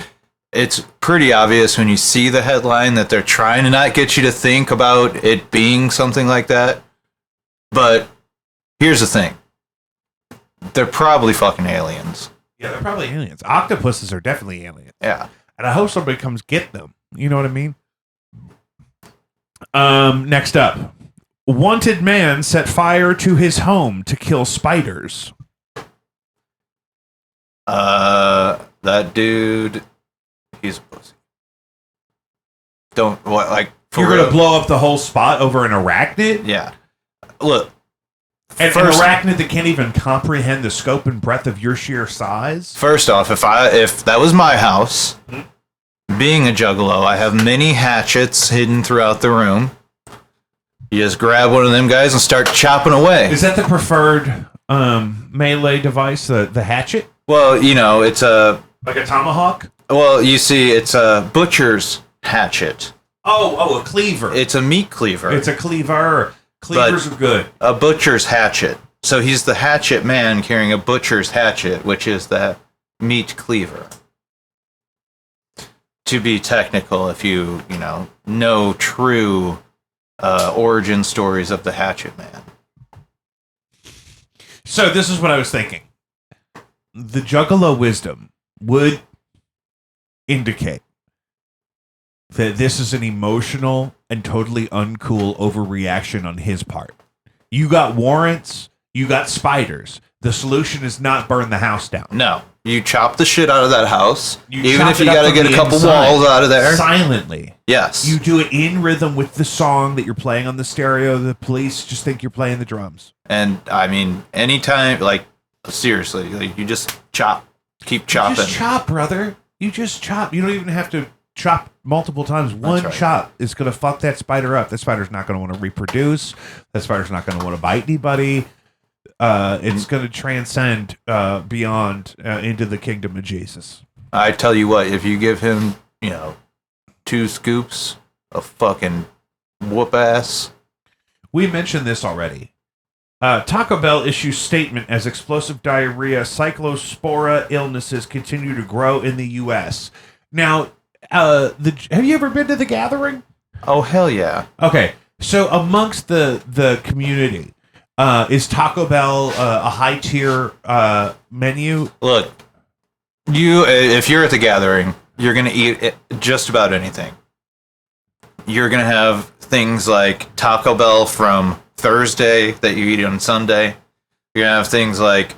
it's pretty obvious when you see the headline that they're trying to not get you to think about it being something like that. But here's the thing. They're probably fucking aliens. Yeah, they're probably aliens. Octopuses are definitely aliens. Yeah. And I hope somebody comes get them. You know what I mean? Next up. Wanted man set fire to his home to kill spiders. That dude, he's a pussy. Don't, what, like, you're going to blow up the whole spot over an arachnid? Yeah. Look. An arachnid that can't even comprehend the scope and breadth of your sheer size? First off, if that was my house, being a juggalo, I have many hatchets hidden throughout the room. You just grab one of them guys and start chopping away. Is that the preferred melee device, the hatchet? Well, you know, it's a... Like a tomahawk? Well, you see, it's a butcher's hatchet. Oh, a cleaver. It's a meat cleaver. It's a cleaver. Cleavers are good. A butcher's hatchet. So he's the hatchet man carrying a butcher's hatchet, which is the meat cleaver. To be technical, if you know true origin stories of the hatchet man. So this is what I was thinking. The Juggalo wisdom would indicate that this is an emotional and totally uncool overreaction on his part. You got warrants, you got spiders. The solution is not burn the house down. No. You chop the shit out of that house, even chop if you it up got to from get a the couple inside, walls out of there. Silently. Yes. You do it in rhythm with the song that you're playing on the stereo. The police just think you're playing the drums. And, I mean, anytime, like, seriously, like, you just chop. Keep chopping. You just chop, brother. You just chop. You don't even have to chop multiple times. One chop is going to fuck that spider up. That spider's not going to want to reproduce. That spider's not going to want to bite anybody. It's going to transcend beyond into the kingdom of Jesus. I tell you what, if you give him, 2 scoops of fucking whoop ass. We mentioned this already. Taco Bell issues statement as explosive diarrhea, cyclospora illnesses continue to grow in the U.S. Now, have you ever been to The Gathering? Oh, hell yeah. Okay, so amongst the community, is Taco Bell a high tier menu? Look, if you're at The Gathering, you're going to eat just about anything. You're going to have things like Taco Bell from Thursday that you eat on Sunday. You're going to have things like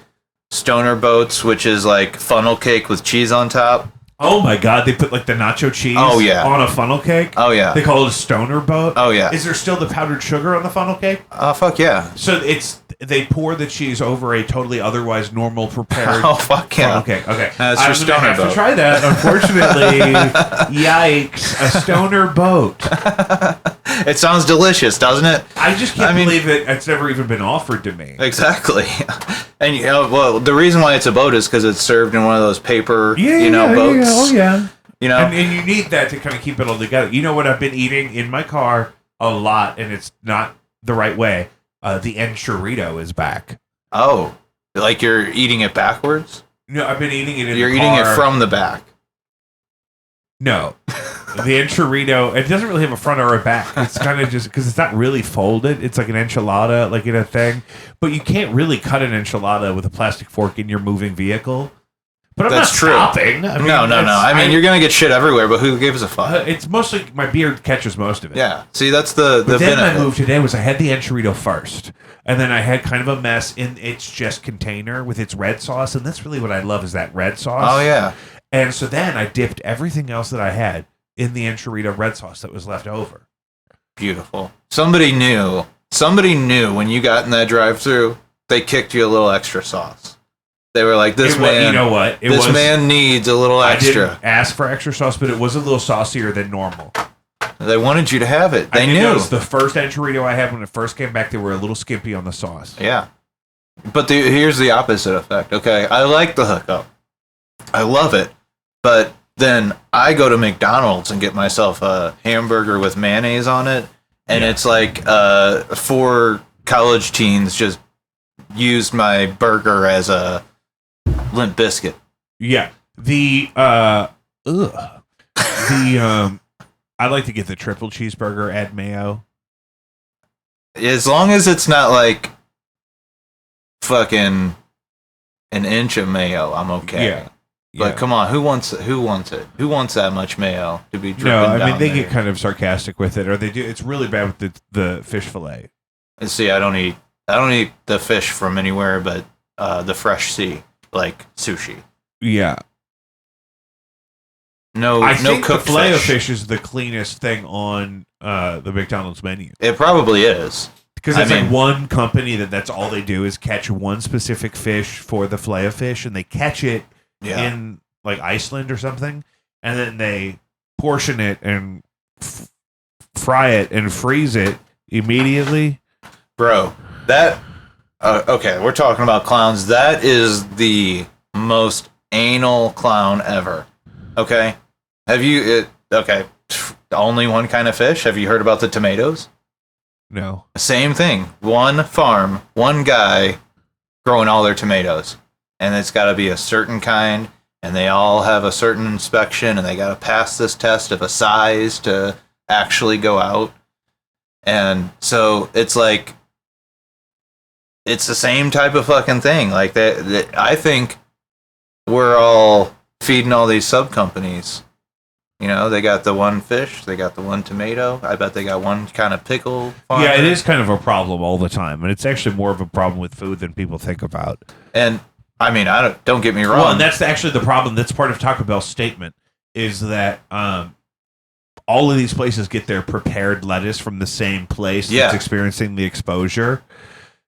Stoner Boats, which is like funnel cake with cheese on top. Oh my God, they put like the nacho cheese on a funnel cake? Oh yeah. They call it a Stoner Boat? Oh yeah. Is there still the powdered sugar on the funnel cake? Fuck yeah. So they pour the cheese over a totally otherwise normal prepared fuck yeah. funnel cake. Okay. That's your Stoner have Boat. To try that. Unfortunately, yikes, a Stoner Boat. It sounds delicious, doesn't it? I just can't believe it's never even been offered to me. Exactly. And the reason why it's a boat is because it's served in one of those paper, boats. Yeah, oh yeah. And you need that to kind of keep it all together. You know what I've been eating in my car a lot, and it's not the right way. The enchilada is back. Oh, like you're eating it backwards? No, I've been eating it in You're the eating car. it from the back. No. The enchilada, it doesn't really have a front or a back. It's kind of just because it's not really folded. It's like an enchilada, like in a thing. But you can't really cut an enchilada with a plastic fork in your moving vehicle. But I'm That's not true. stopping. I mean, No. I mean, you're gonna get shit everywhere, but who gives a fuck? It's mostly my beard catches most of it. Yeah. See, that's the But then benefit. my move today was I had the enchilada first, and then I had kind of a mess in its just container with its red sauce, and that's really what I love is that red sauce. Oh yeah. And so then I dipped everything else that I had in the enchilada red sauce that was left over. Beautiful. Somebody knew when you got in that drive-through, they kicked you a little extra sauce. They were like, "This man, you know what? This man needs a little I extra." didn't ask for extra sauce, but it was a little saucier than normal. They wanted you to have it. They I did knew. notice the first enchilada I had when it first came back, they were a little skimpy on the sauce. Yeah. But here's the opposite effect. Okay, I like the hookup. I love it. But then I go to McDonald's and get myself a hamburger with mayonnaise on it, and it's like 4 college teens just used my burger as a Limp Biscuit. Yeah. I like to get the triple cheeseburger, add mayo. As long as it's not like fucking an inch of mayo, I'm okay. Yeah. But come on, who wants it? Who wants that much mayo to be dripping No, I down mean they there? get kind of sarcastic with it, or they do. It's really bad with the fish fillet. And see, I don't eat the fish from anywhere but the fresh sea, like sushi. Yeah, No, I no think the cooked filet of fish. fish is the cleanest thing on the McDonald's menu It probably is. because I it's like mean- one company that's all they do is catch one specific fish for the filet of fish, and they catch it Yeah. in like Iceland or something, and then they portion it and fry it and freeze it immediately. Bro, that okay, we're talking about clowns. That is the most anal clown ever. Okay? Okay, only one kind of fish? Have you heard about the tomatoes? No. Same thing. One farm, one guy growing all their tomatoes. And it's got to be a certain kind, and they all have a certain inspection, and they got to pass this test of a size to actually go out. And so it's like, it's the same type of fucking thing. Like, I think we're all feeding all these sub companies. You know, they got the one fish, they got the one tomato. I bet they got one kind of pickle. Farmer. Yeah, it is kind of a problem all the time, and it's actually more of a problem with food than people think about. And I mean, don't get me wrong. Well, and that's actually the problem. That's part of Taco Bell's statement is that all of these places get their prepared lettuce from the same place that's experiencing the exposure.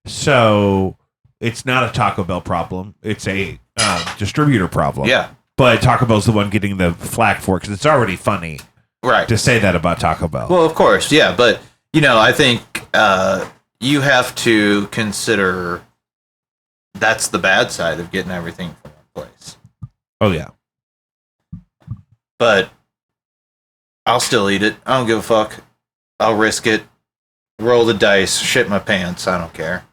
So it's not a Taco Bell problem. It's a distributor problem. Yeah. But Taco Bell's the one getting the flack for it because it's already funny Right. to say that about Taco Bell. Well, of course, yeah. But, you know, I think you have to consider that's the bad side of getting everything from one place. Oh, yeah. But I'll still eat it. I don't give a fuck. I'll risk it. Roll the dice. Shit my pants. I don't care.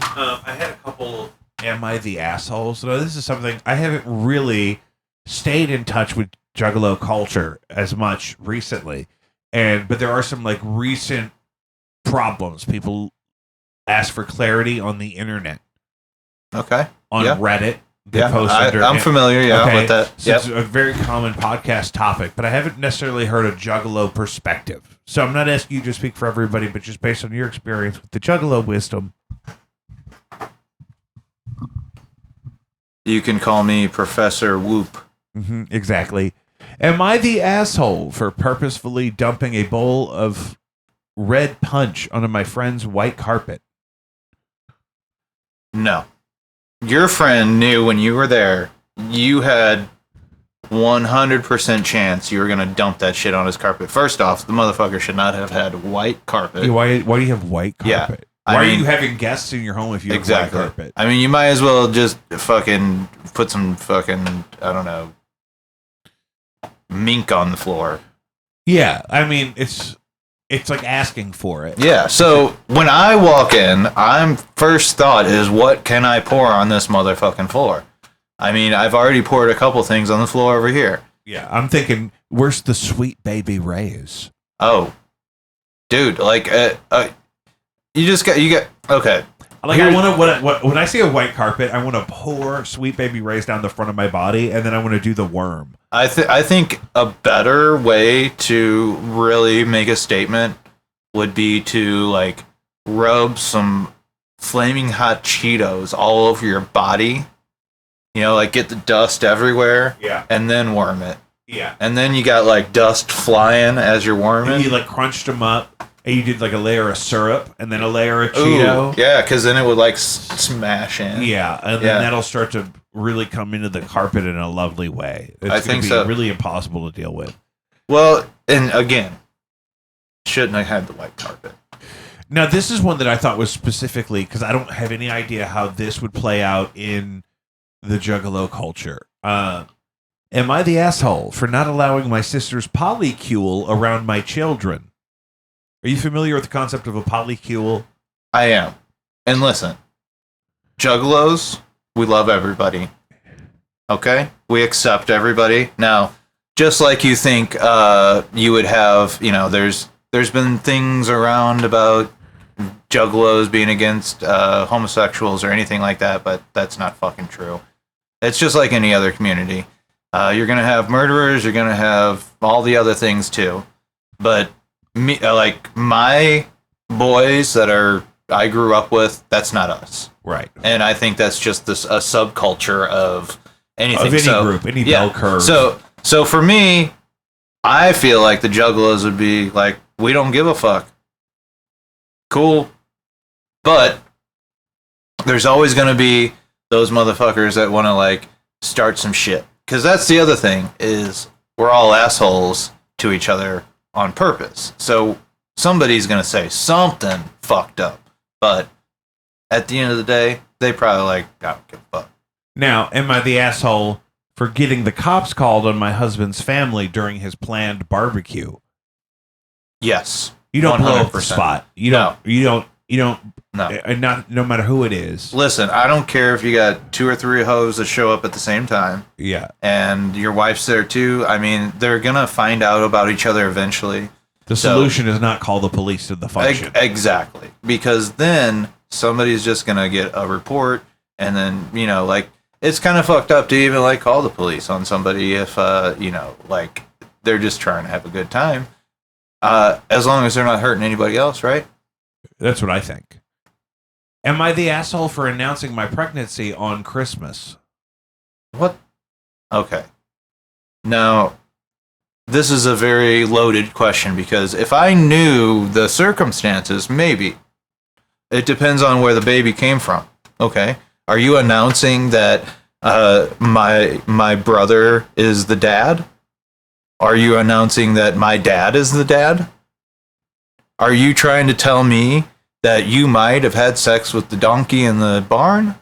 I had a couple Am I the Asshole? So this is something I haven't really stayed in touch with Juggalo culture as much recently. But there are some like recent problems. People ask for clarity on the internet. Okay. On Yeah. Reddit. They Yeah, post I'm familiar, with that. So Yep. it's a very common podcast topic, but I haven't necessarily heard a Juggalo perspective. So I'm not asking you to speak for everybody, but just based on your experience with the Juggalo wisdom. You can call me Professor Whoop. Mm-hmm, exactly. Am I the asshole for purposefully dumping a bowl of red punch onto my friend's white carpet? No. Your friend knew when you were there, you had 100% chance you were going to dump that shit on his carpet. First off, the motherfucker should not have had white carpet. Why do you have white Yeah. carpet? I Why are mean- you having guests in your home if you have Exactly. white carpet? I mean, you might as well just fucking put some fucking, I don't know, mink on the floor. Yeah, I mean, it's like asking for it. Yeah, so when I walk in, I'm first thought is, what can I pour on this motherfucking floor? I mean, I've already poured a couple things on the floor over here. Yeah, I'm thinking, where's the Sweet Baby Ray's? Oh, dude, like, you get okay. Like, I want to when I see a white carpet, I want to pour Sweet Baby Ray's down the front of my body, and then I want to do the worm. I think a better way to really make a statement would be to like rub some flaming hot Cheetos all over your body. You know, like get the dust everywhere. Yeah. And then worm it. Yeah. And then you got like dust flying as you're worming. And you like crunched them up, and you did like a layer of syrup, and then a layer of Cheeto. Ooh, yeah, because then it would like smash in. Yeah, and then that'll start to really come into the carpet in a lovely way. It's going to be really impossible to deal with. Well, and again, shouldn't have had the white carpet. Now, this is one that I thought was specifically, because I don't have any idea how this would play out in the Juggalo culture. Am I the asshole for not allowing my sister's polycule around my children? Are you familiar with the concept of a polycule? I am. And listen, Juggalos, we love everybody. Okay? We accept everybody. Now, just like you think you would have, you know, there's been things around about Juggalos being against homosexuals or anything like that, but that's not fucking true. It's just like any other community. You're going to have murderers, you're going to have all the other things too. But me, like my boys that I grew up with, that's not us. Right. And I think that's just a subculture of anything. Of any group, any bell curve. So for me, I feel like the Juggalos would be like, we don't give a fuck. Cool. But there's always going to be those motherfuckers that want to like start some shit. Because that's the other thing, is we're all assholes to each other on purpose. So somebody's going to say something fucked up. But at the end of the day, they probably like, I don't give a fuck. Now, am I the asshole for getting the cops called on my husband's family during his planned barbecue? Yes. You don't 100%. blow up the spot. You don't. No. Not no matter who it is. Listen, I don't care if you got 2 or 3 hoes that show up at the same time. Yeah. And your wife's there too. I mean, they're going to find out about each other eventually. The solution is not call the police to the function. Exactly. Because then somebody's just going to get a report, and then, you know, like, it's kind of fucked up to even, like, call the police on somebody if, you know, like, they're just trying to have a good time. As long as they're not hurting anybody else, right? That's what I think. Am I the asshole for announcing my pregnancy on Christmas? What? Okay. Now, this is a very loaded question, because if I knew the circumstances, maybe. It depends on where the baby came from. Okay. Are you announcing that my brother is the dad? Are you announcing that my dad is the dad? Are you trying to tell me that you might have had sex with the donkey in the barn?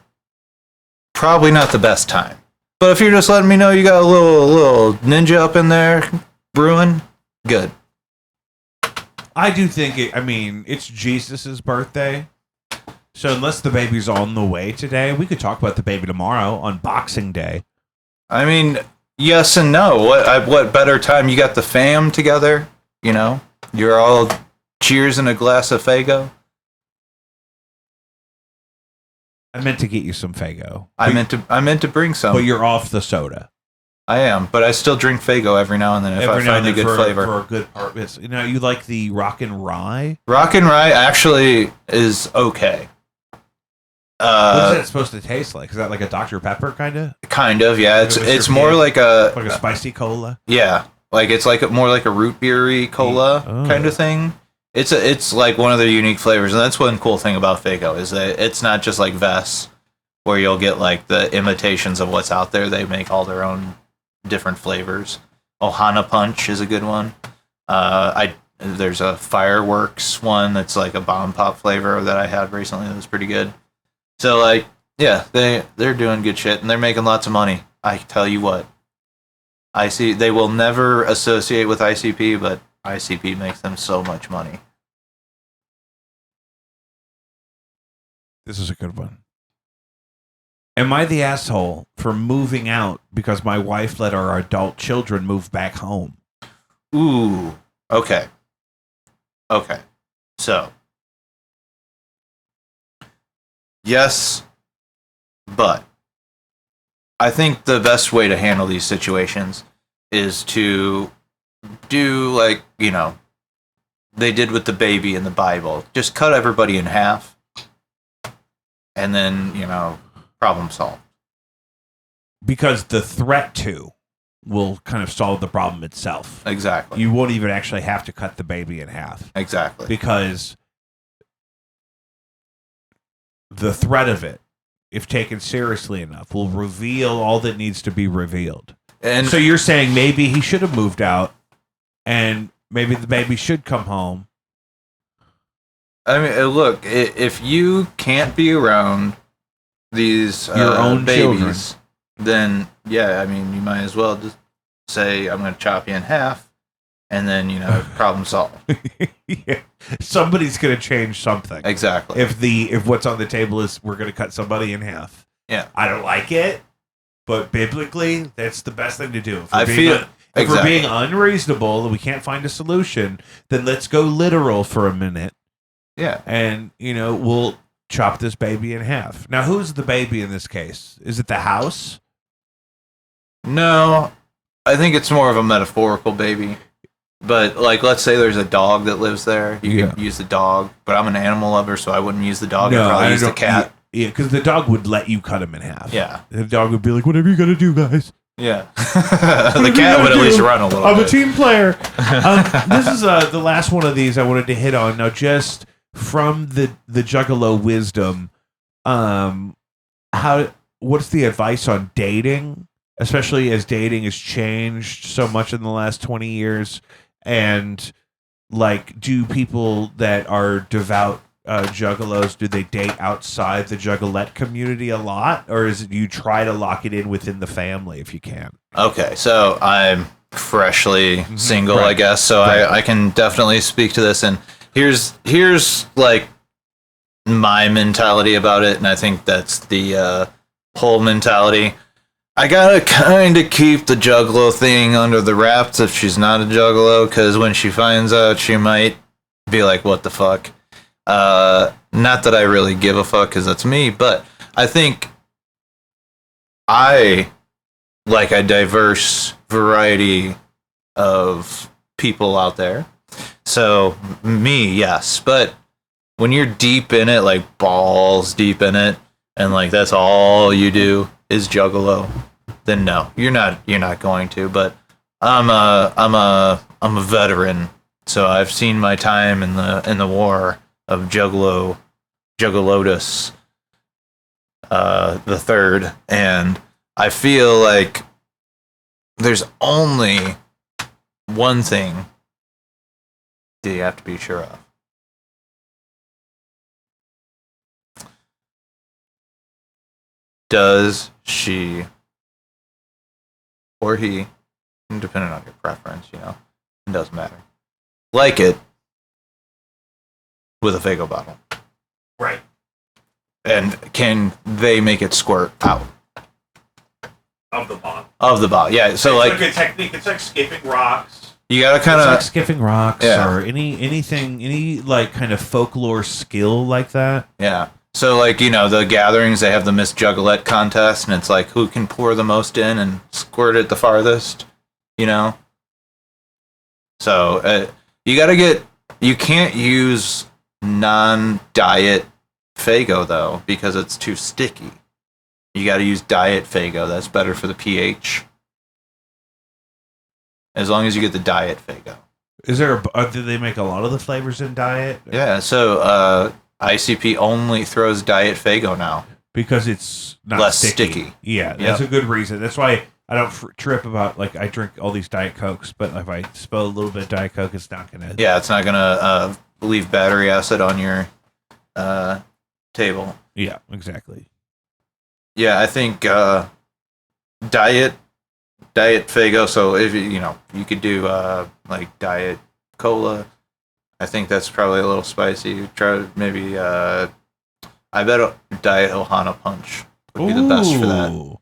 Probably not the best time. But if you're just letting me know you got a little ninja up in there brewing, good. I do think it's Jesus' birthday. So unless the baby's on the way today, we could talk about the baby tomorrow on Boxing Day. I mean, yes and no. What better time? You got the fam together, you know? You're all cheers in a glass of Faygo. I meant to get you some Faygo. I meant to bring some. But you're off the soda. I am, but I still drink Faygo every now and then if I find a good flavor. For a good purpose. You know, you like the Rock and Rye? Rock and Rye actually is okay. What is that supposed to taste like? Is that like a Dr. Pepper kind of? Kind of, yeah. It's more like a spicy cola. Yeah, like it's like more like a root beery cola kind of thing. It's like one of their unique flavors, and that's one cool thing about Faygo is that it's not just like Vess, where you'll get like the imitations of what's out there. They make all their own different flavors. Ohana Punch is a good one. There's a Fireworks one that's like a bomb pop flavor that I had recently that was pretty good. So like, yeah, they're doing good shit and they're making lots of money. I tell you what, they will never associate with ICP, but ICP makes them so much money. This is a good one. Am I the asshole for moving out because my wife let our adult children move back home? Ooh. Okay. So, yes, but I think the best way to handle these situations is to do like, they did with the baby in the Bible. Just cut everybody in half and then, problem solved. Because the threat to will kind of solve the problem itself. Exactly. You won't even actually have to cut the baby in half. Exactly. Because the threat of it, if taken seriously enough, will reveal all that needs to be revealed. And so you're saying maybe he should have moved out and maybe the baby should come home. I mean, look, if you can't be around these your own babies, children, then yeah, I mean, you might as well just say, I'm going to chop you in half, and then, problem solved. Yeah. Somebody's going to change something. Exactly. If what's on the table is we're going to cut somebody in half. Yeah. I don't like it, but biblically, that's the best thing to do. If we're being unreasonable and we can't find a solution, then let's go literal for a minute. Yeah. And, we'll chop this baby in half. Now, who's the baby in this case? Is it the house? No, I think it's more of a metaphorical baby. But, let's say there's a dog that lives there. You could use the dog. But I'm an animal lover, so I wouldn't use the dog. I'd probably use the cat. Yeah, because the dog would let you cut him in half. Yeah. The dog would be like, whatever you got to do, guys. Yeah. The cat would at least run a little bit. I'm a team player. This is the last one of these I wanted to hit on. Now, just from the Juggalo wisdom, what's the advice on dating, especially as dating has changed so much in the last 20 years? And, do people that are devout juggalos, do they date outside the juggalette community a lot, or is it you try to lock it in within the family if you can? Okay, so I'm freshly single, right. I guess, so right. I can definitely speak to this, and here's my mentality about it, and I think that's the whole mentality. I gotta kind of keep the juggalo thing under the wraps if she's not a juggalo, because when she finds out, she might be like, what the fuck? Not that I really give a fuck, because that's me, but I think I like a diverse variety of people out there. So, me, yes, but when you're deep in it, like balls deep in it, and that's all you do is juggalo, then no, you're not going to. But I'm a veteran, so I've seen my time in the war of Juggalotus the third, and I feel like there's only one thing that you have to be sure of. Does she or he, depending on your preference, it doesn't matter, like it with a Faygo bottle? Right. And can they make it squirt out? Of the bottle. Of the bottle, yeah. So it's like a technique. It's like skipping rocks. You gotta kind of like skipping rocks, or any kind of folklore skill like that. Yeah. So the gatherings, they have the Miss Juggalette contest, and it's like who can pour the most in and squirt it the farthest. So you can't use non-diet Faygo though, because it's too sticky. You got to use diet Faygo. That's better for the pH. As long as you get the diet Faygo. Is there? Do they make a lot of the flavors in diet? Yeah. So ICP only throws diet Faygo now because it's not less sticky. Yeah, that's a good reason. That's why I don't trip about I drink all these Diet Cokes, but if I spill a little bit of Diet Coke, it's not gonna. Yeah, it's not gonna leave battery acid on your table. Yeah, exactly. Yeah, I think diet Faygo. So if you could do diet cola. I think that's probably a little spicy. Try maybe. I bet diet Ohana Punch. would be the best for that.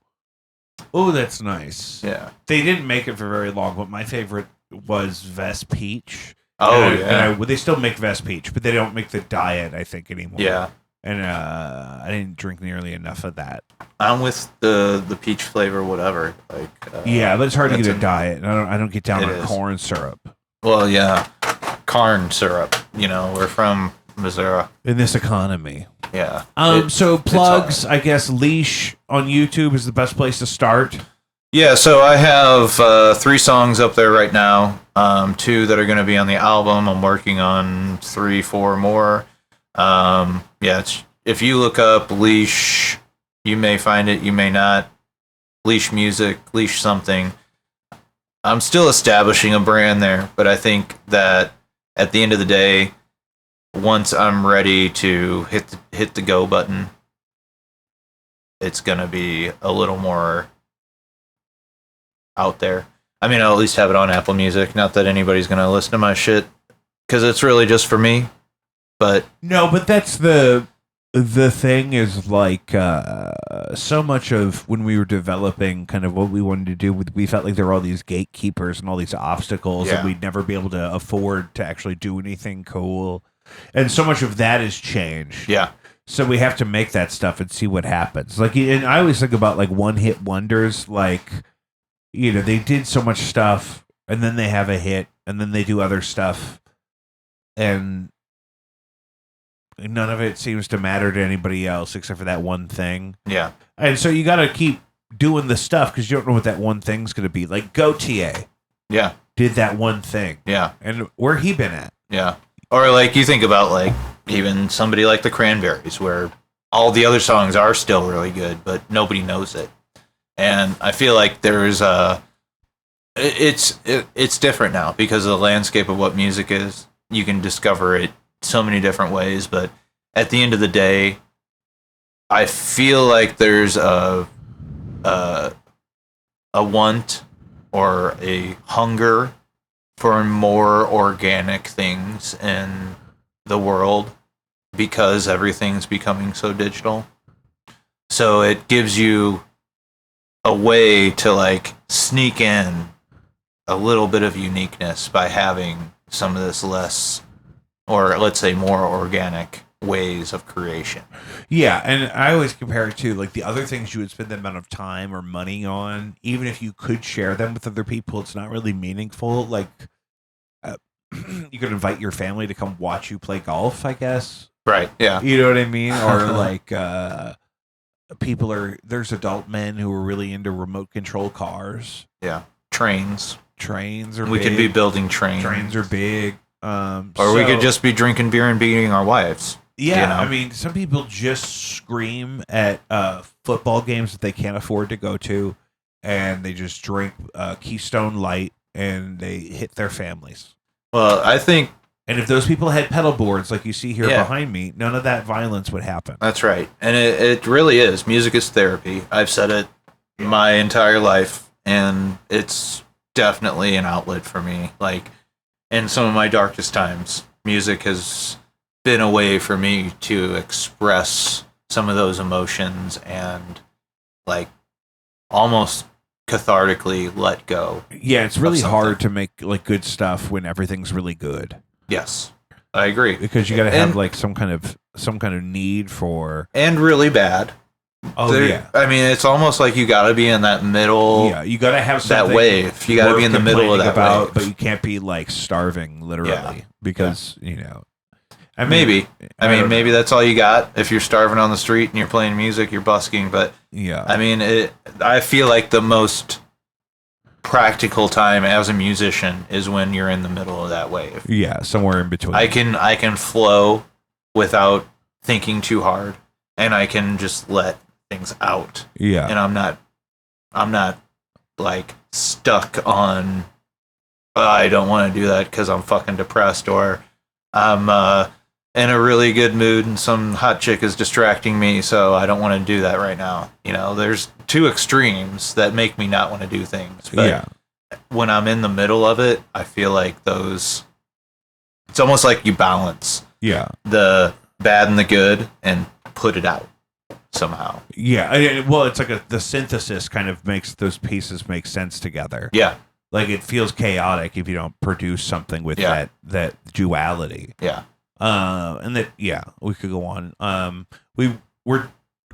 Oh, that's nice. Yeah. They didn't make it for very long, but my favorite was Vest Peach. Oh, They still make Vest Peach, but they don't make the diet, I think, anymore. Yeah. And I didn't drink nearly enough of that. I'm with the peach flavor, whatever. Like. Yeah, but it's hard to get a diet. I don't get down on is. corn syrup. Well, yeah, corn syrup. You know, we're from Missouri. In this economy. Yeah. So plugs, I guess Leash on YouTube is the best place to start. Yeah, so I have 3 songs up there right now. 2 that are going to be on the album. I'm working on 3, 4 more. If you look up Leash, you may find it, you may not. Leash Music, Leash something. I'm still establishing a brand there, but I think that at the end of the day, once I'm ready to hit the go button, it's gonna be a little more out there. I mean, I'll at least have it on Apple Music. Not that anybody's gonna listen to my shit, because it's really just for me. But no, but that's the thing is like so much of when we were developing kind of what we wanted to do, we felt like there were all these gatekeepers and all these obstacles, and we'd never be able to afford to actually do anything cool. And so much of that has changed. Yeah. So we have to make that stuff and see what happens. Like, and I always think about like one-hit wonders. Like, you know, they did so much stuff, and then they have a hit, and then they do other stuff, and none of it seems to matter to anybody else except for that one thing. Yeah. And so you got to keep doing the stuff because you don't know what that one thing's going to be. Like Gautier. Yeah. Did that one thing. Yeah. And where he been at? Yeah. Or like you think about like even somebody like the Cranberries, where all the other songs are still really good, but nobody knows it. And I feel like there's it's different now because of the landscape of what music is. You can discover it so many different ways, but at the end of the day, I feel like there's a want or a hunger for more organic things in the world because everything's becoming so digital. So it gives you a way to like sneak in a little bit of uniqueness by having some of this less, or let's say more organic ways of creation. Yeah, and I always compare it to like the other things you would spend the amount of time or money on, even if you could share them with other people, it's not really meaningful. Like you could invite your family to come watch you play golf, I guess. Right, yeah. You know what I mean? Or like there's adult men who are really into remote control cars. Yeah. Trains are we big. Could be building trains. Trains are big. Or we could just be drinking beer and beating our wives. Yeah, you know? I mean, some people just scream at football games that they can't afford to go to, and they just drink Keystone Light, and they hit their families. Well, I think... And if those people had pedal boards like you see here behind me, none of that violence would happen. That's right. And it really is. Music is therapy. I've said it my entire life, and it's definitely an outlet for me. Like, in some of my darkest times, music has been a way for me to express some of those emotions and, like, almost cathartically let go. Yeah, it's really hard to make, like, good stuff when everything's really good. Yes, I agree. Because you got to have like some kind of need for, and really bad. Oh yeah, I mean, it's almost like you got to be in that middle. Yeah, you got to have that wave. You got to be in the middle of that wave, but you can't be like starving literally because you know. I mean, maybe that's all you got. If you're starving on the street and you're playing music, you're busking. But yeah, I mean, I feel like the most practical time as a musician is when you're in the middle of that wave. Yeah, somewhere in between. I can flow without thinking too hard, and I can just let things out. Yeah, and I'm not like stuck on. I don't want to do that because I'm fucking depressed, or I'm in a really good mood and some hot chick is distracting me, so I don't want to do that right now. You know, there's two extremes that make me not want to do things. But when I'm in the middle of it, I feel like it's almost like you balance the bad and the good and put it out. somehow. Yeah, well, it's like the synthesis kind of makes those pieces make sense together. Yeah. Like it feels chaotic if you don't produce something with that duality. Yeah. And that we could go on.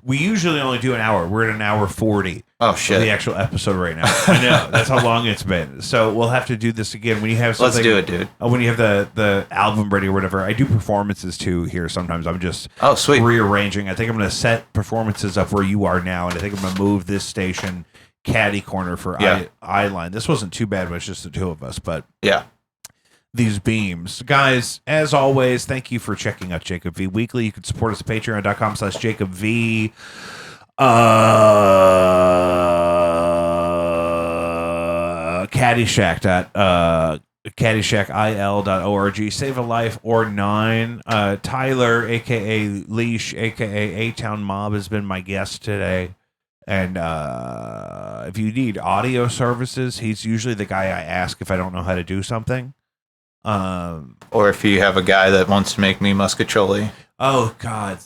We usually only do an hour. We're at an hour 40. Oh shit! The actual episode right now. I know that's how long it's been. So we'll have to do this again when you have something. Let's do it, dude. When you have the album ready or whatever. I do performances too here. Sometimes I'm just sweet rearranging. I think I'm going to set performances up where you are now, and I think I'm going to move this station caddy corner for Eyeline. This wasn't too bad, but it's just the two of us. But yeah. These beams. Guys, as always, thank you for checking out Jacob V Weekly. You can support us at patreon.com/JacobV. Caddyshack. CaddyshackIL.org. Save a Life or 9. Tyler, a.k.a. Leash, a.k.a. A-Town Mob, has been my guest today. And if you need audio services, he's usually the guy I ask if I don't know how to do something. Or if you have a guy that wants to make me muscatoli. Oh, God.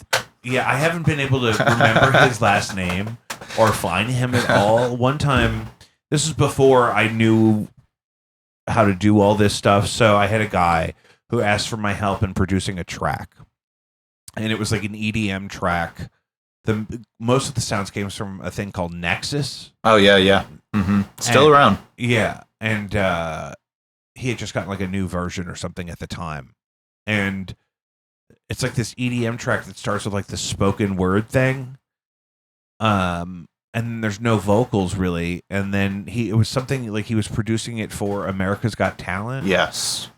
Yeah, I haven't been able to remember his last name or find him at all. One time, this is before I knew how to do all this stuff, so I had a guy who asked for my help in producing a track. And it was like an EDM track. Most of the sounds came from a thing called Nexus. Oh, yeah. Mm-hmm. Still around. Yeah, and he had just gotten like a new version or something at the time. And it's like this EDM track that starts with like the spoken word thing. And then there's no vocals really. And then it was something like he was producing it for America's Got Talent. Yes.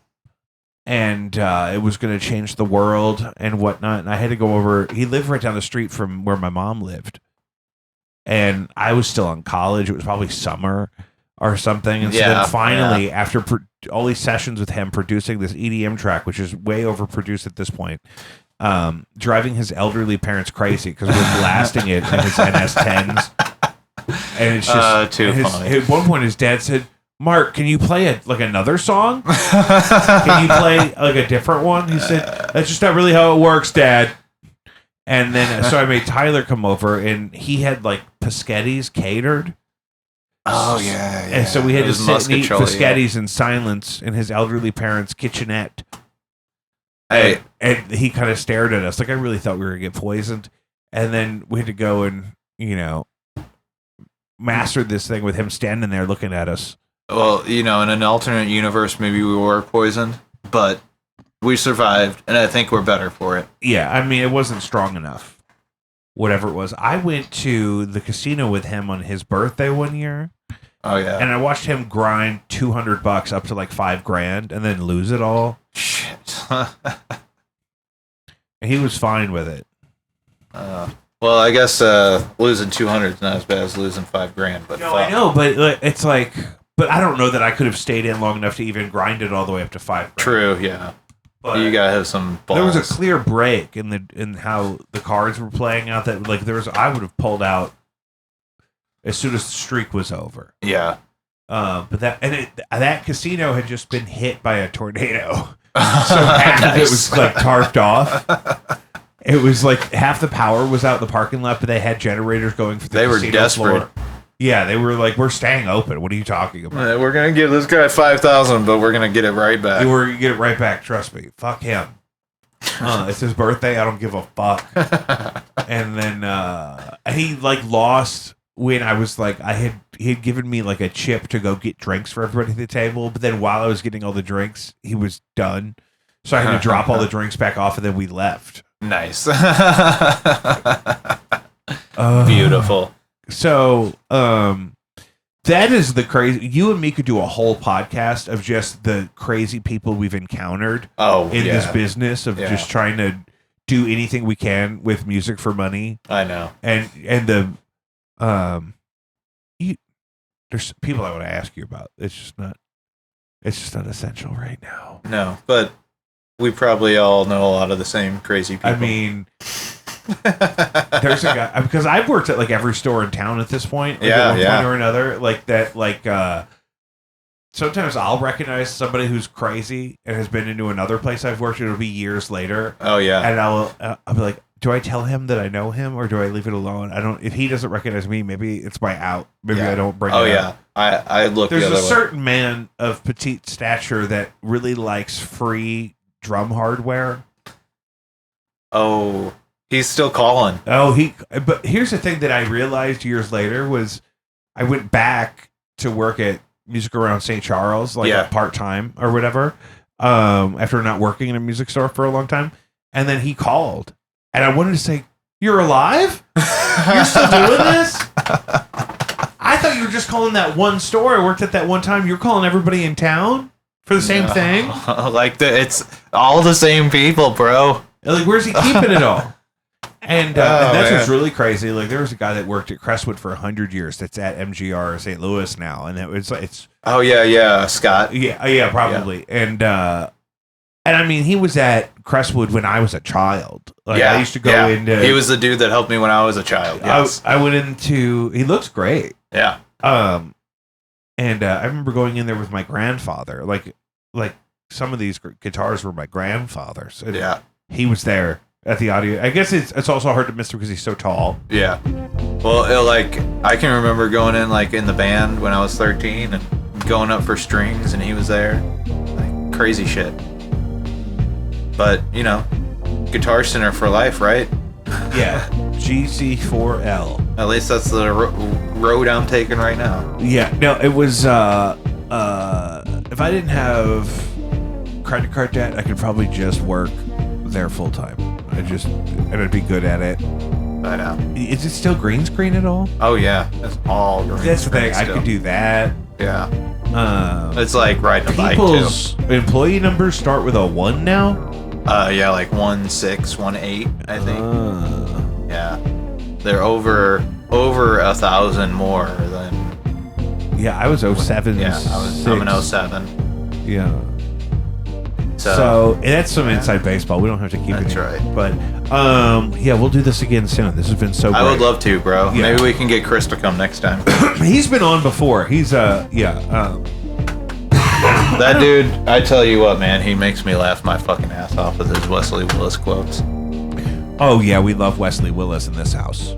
And it was going to change the world and whatnot. And I had to go over. He lived right down the street from where my mom lived. And I was still in college. It was probably summer or something. And so then finally, after all these sessions with him producing this EDM track, which is way overproduced at this point, driving his elderly parents crazy because we're blasting it in his NS10s. And it's just too funny. At one point, his dad said, "Mark, can you play another song? Can you play like a different one?" He said, "That's just not really how it works, Dad." And then so I made Tyler come over, and he had like Paschetti's catered. Oh yeah. And so we had to sit and eat Paschetti's in silence in his elderly parents' kitchenette. Hey, and he kind of stared at us like I really thought we were gonna get poisoned. And then we had to go and master this thing with him standing there looking at us. Well, in an alternate universe, maybe we were poisoned, but we survived, and I think we're better for it. Yeah, I mean, it wasn't strong enough. Whatever it was. I went to the casino with him on his birthday one year. Oh, yeah. And I watched him grind $200 up to like $5,000 and then lose it all. Shit. And he was fine with it. Well, I guess losing 200 is not as bad as losing $5,000. But I know, but it's like... But I don't know that I could have stayed in long enough to even grind it all the way up to $5,000. True, yeah. But you gotta have some balls. There was a clear break in how the cards were playing out. That like I would have pulled out as soon as the streak was over. Yeah. But that casino had just been hit by a tornado, so half of it was like tarped off. It was like half the power was out in the parking lot, but they had generators going for the casino They were desperate. Floor. Yeah, they were like, "We're staying open. What are you talking about? We're gonna give this guy $5,000, but we're gonna get it right back. We're gonna get it right back. Trust me. Fuck him. It's his birthday. I don't give a fuck." And then he like lost when I was like, he had given me like a chip to go get drinks for everybody at the table, but then while I was getting all the drinks, he was done, so I had to drop all the drinks back off, and then we left. Nice. Beautiful. So, that is the crazy. You and me could do a whole podcast of just the crazy people we've encountered in this business of just trying to do anything we can with music for money. I know. And there's people I want to ask you about. It's just not essential right now. No, but we probably all know a lot of the same crazy people. I mean, there's a guy, because I've worked at like every store in town at this point, like at one point or another, like that. Like sometimes I'll recognize somebody who's crazy and has been into another place I've worked. It'll be years later. Oh yeah, and I'll be like, do I tell him that I know him or do I leave it alone? I don't. If he doesn't recognize me, maybe it's my out. Maybe I don't bring. Oh it yeah, up. I look. There's the other a certain man of petite stature that really likes free drum hardware. Oh, he's still calling. Oh, But here's the thing that I realized years later was I went back to work at Music Around St. Charles, like part time or whatever, after not working in a music store for a long time, and then he called. And I wanted to say, "You're alive? You're still doing this?" I thought you were just calling that one store I worked at that one time. You're calling everybody in town for the same thing? Like, it's all the same people, bro. Like, where's he keeping it all? And that's what's really crazy. Like, there was a guy that worked at Crestwood for 100 years that's at MGR St. Louis now. And it's oh, yeah, Scott. Yeah, probably. Yeah. And I mean, he was at Crestwood when I was a child. Like, I used to go into... He was the dude that helped me when I was a child. Yes. I went into... He looks great. Yeah. And I remember going in there with my grandfather. Like some of these guitars were my grandfather's. And he was there at the audio. I guess it's also hard to miss him because he's so tall. Yeah. Well, I can remember going in, like, in the band when I was 13 and going up for strings, and he was there. Like, crazy shit. But, Guitar Center for life, right? Yeah. GC4L. At least that's the road I'm taking right now. Yeah. No, it was, if I didn't have credit card debt, I could probably just work there full time. And I'd be good at it. I know. Is it still green screen at all? Oh, yeah. That's all green screen. That's the thing. I could do that. Yeah. It's like riding a bike, too. People's employee numbers start with a 1 now? Yeah, like 1618, I think. Yeah, they're over 1,000 more than. Yeah, I was 07. Yeah, I'm an 07. Yeah. So that's some inside baseball. We don't have to keep it. That's right. But yeah, we'll do this again soon. This has been so great. I would love to, bro. Yeah. Maybe we can get Chris to come next time. He's been on before. He's that dude, I tell you what, man, he makes me laugh my fucking ass off with his Wesley Willis quotes. Oh yeah, we love Wesley Willis in this house.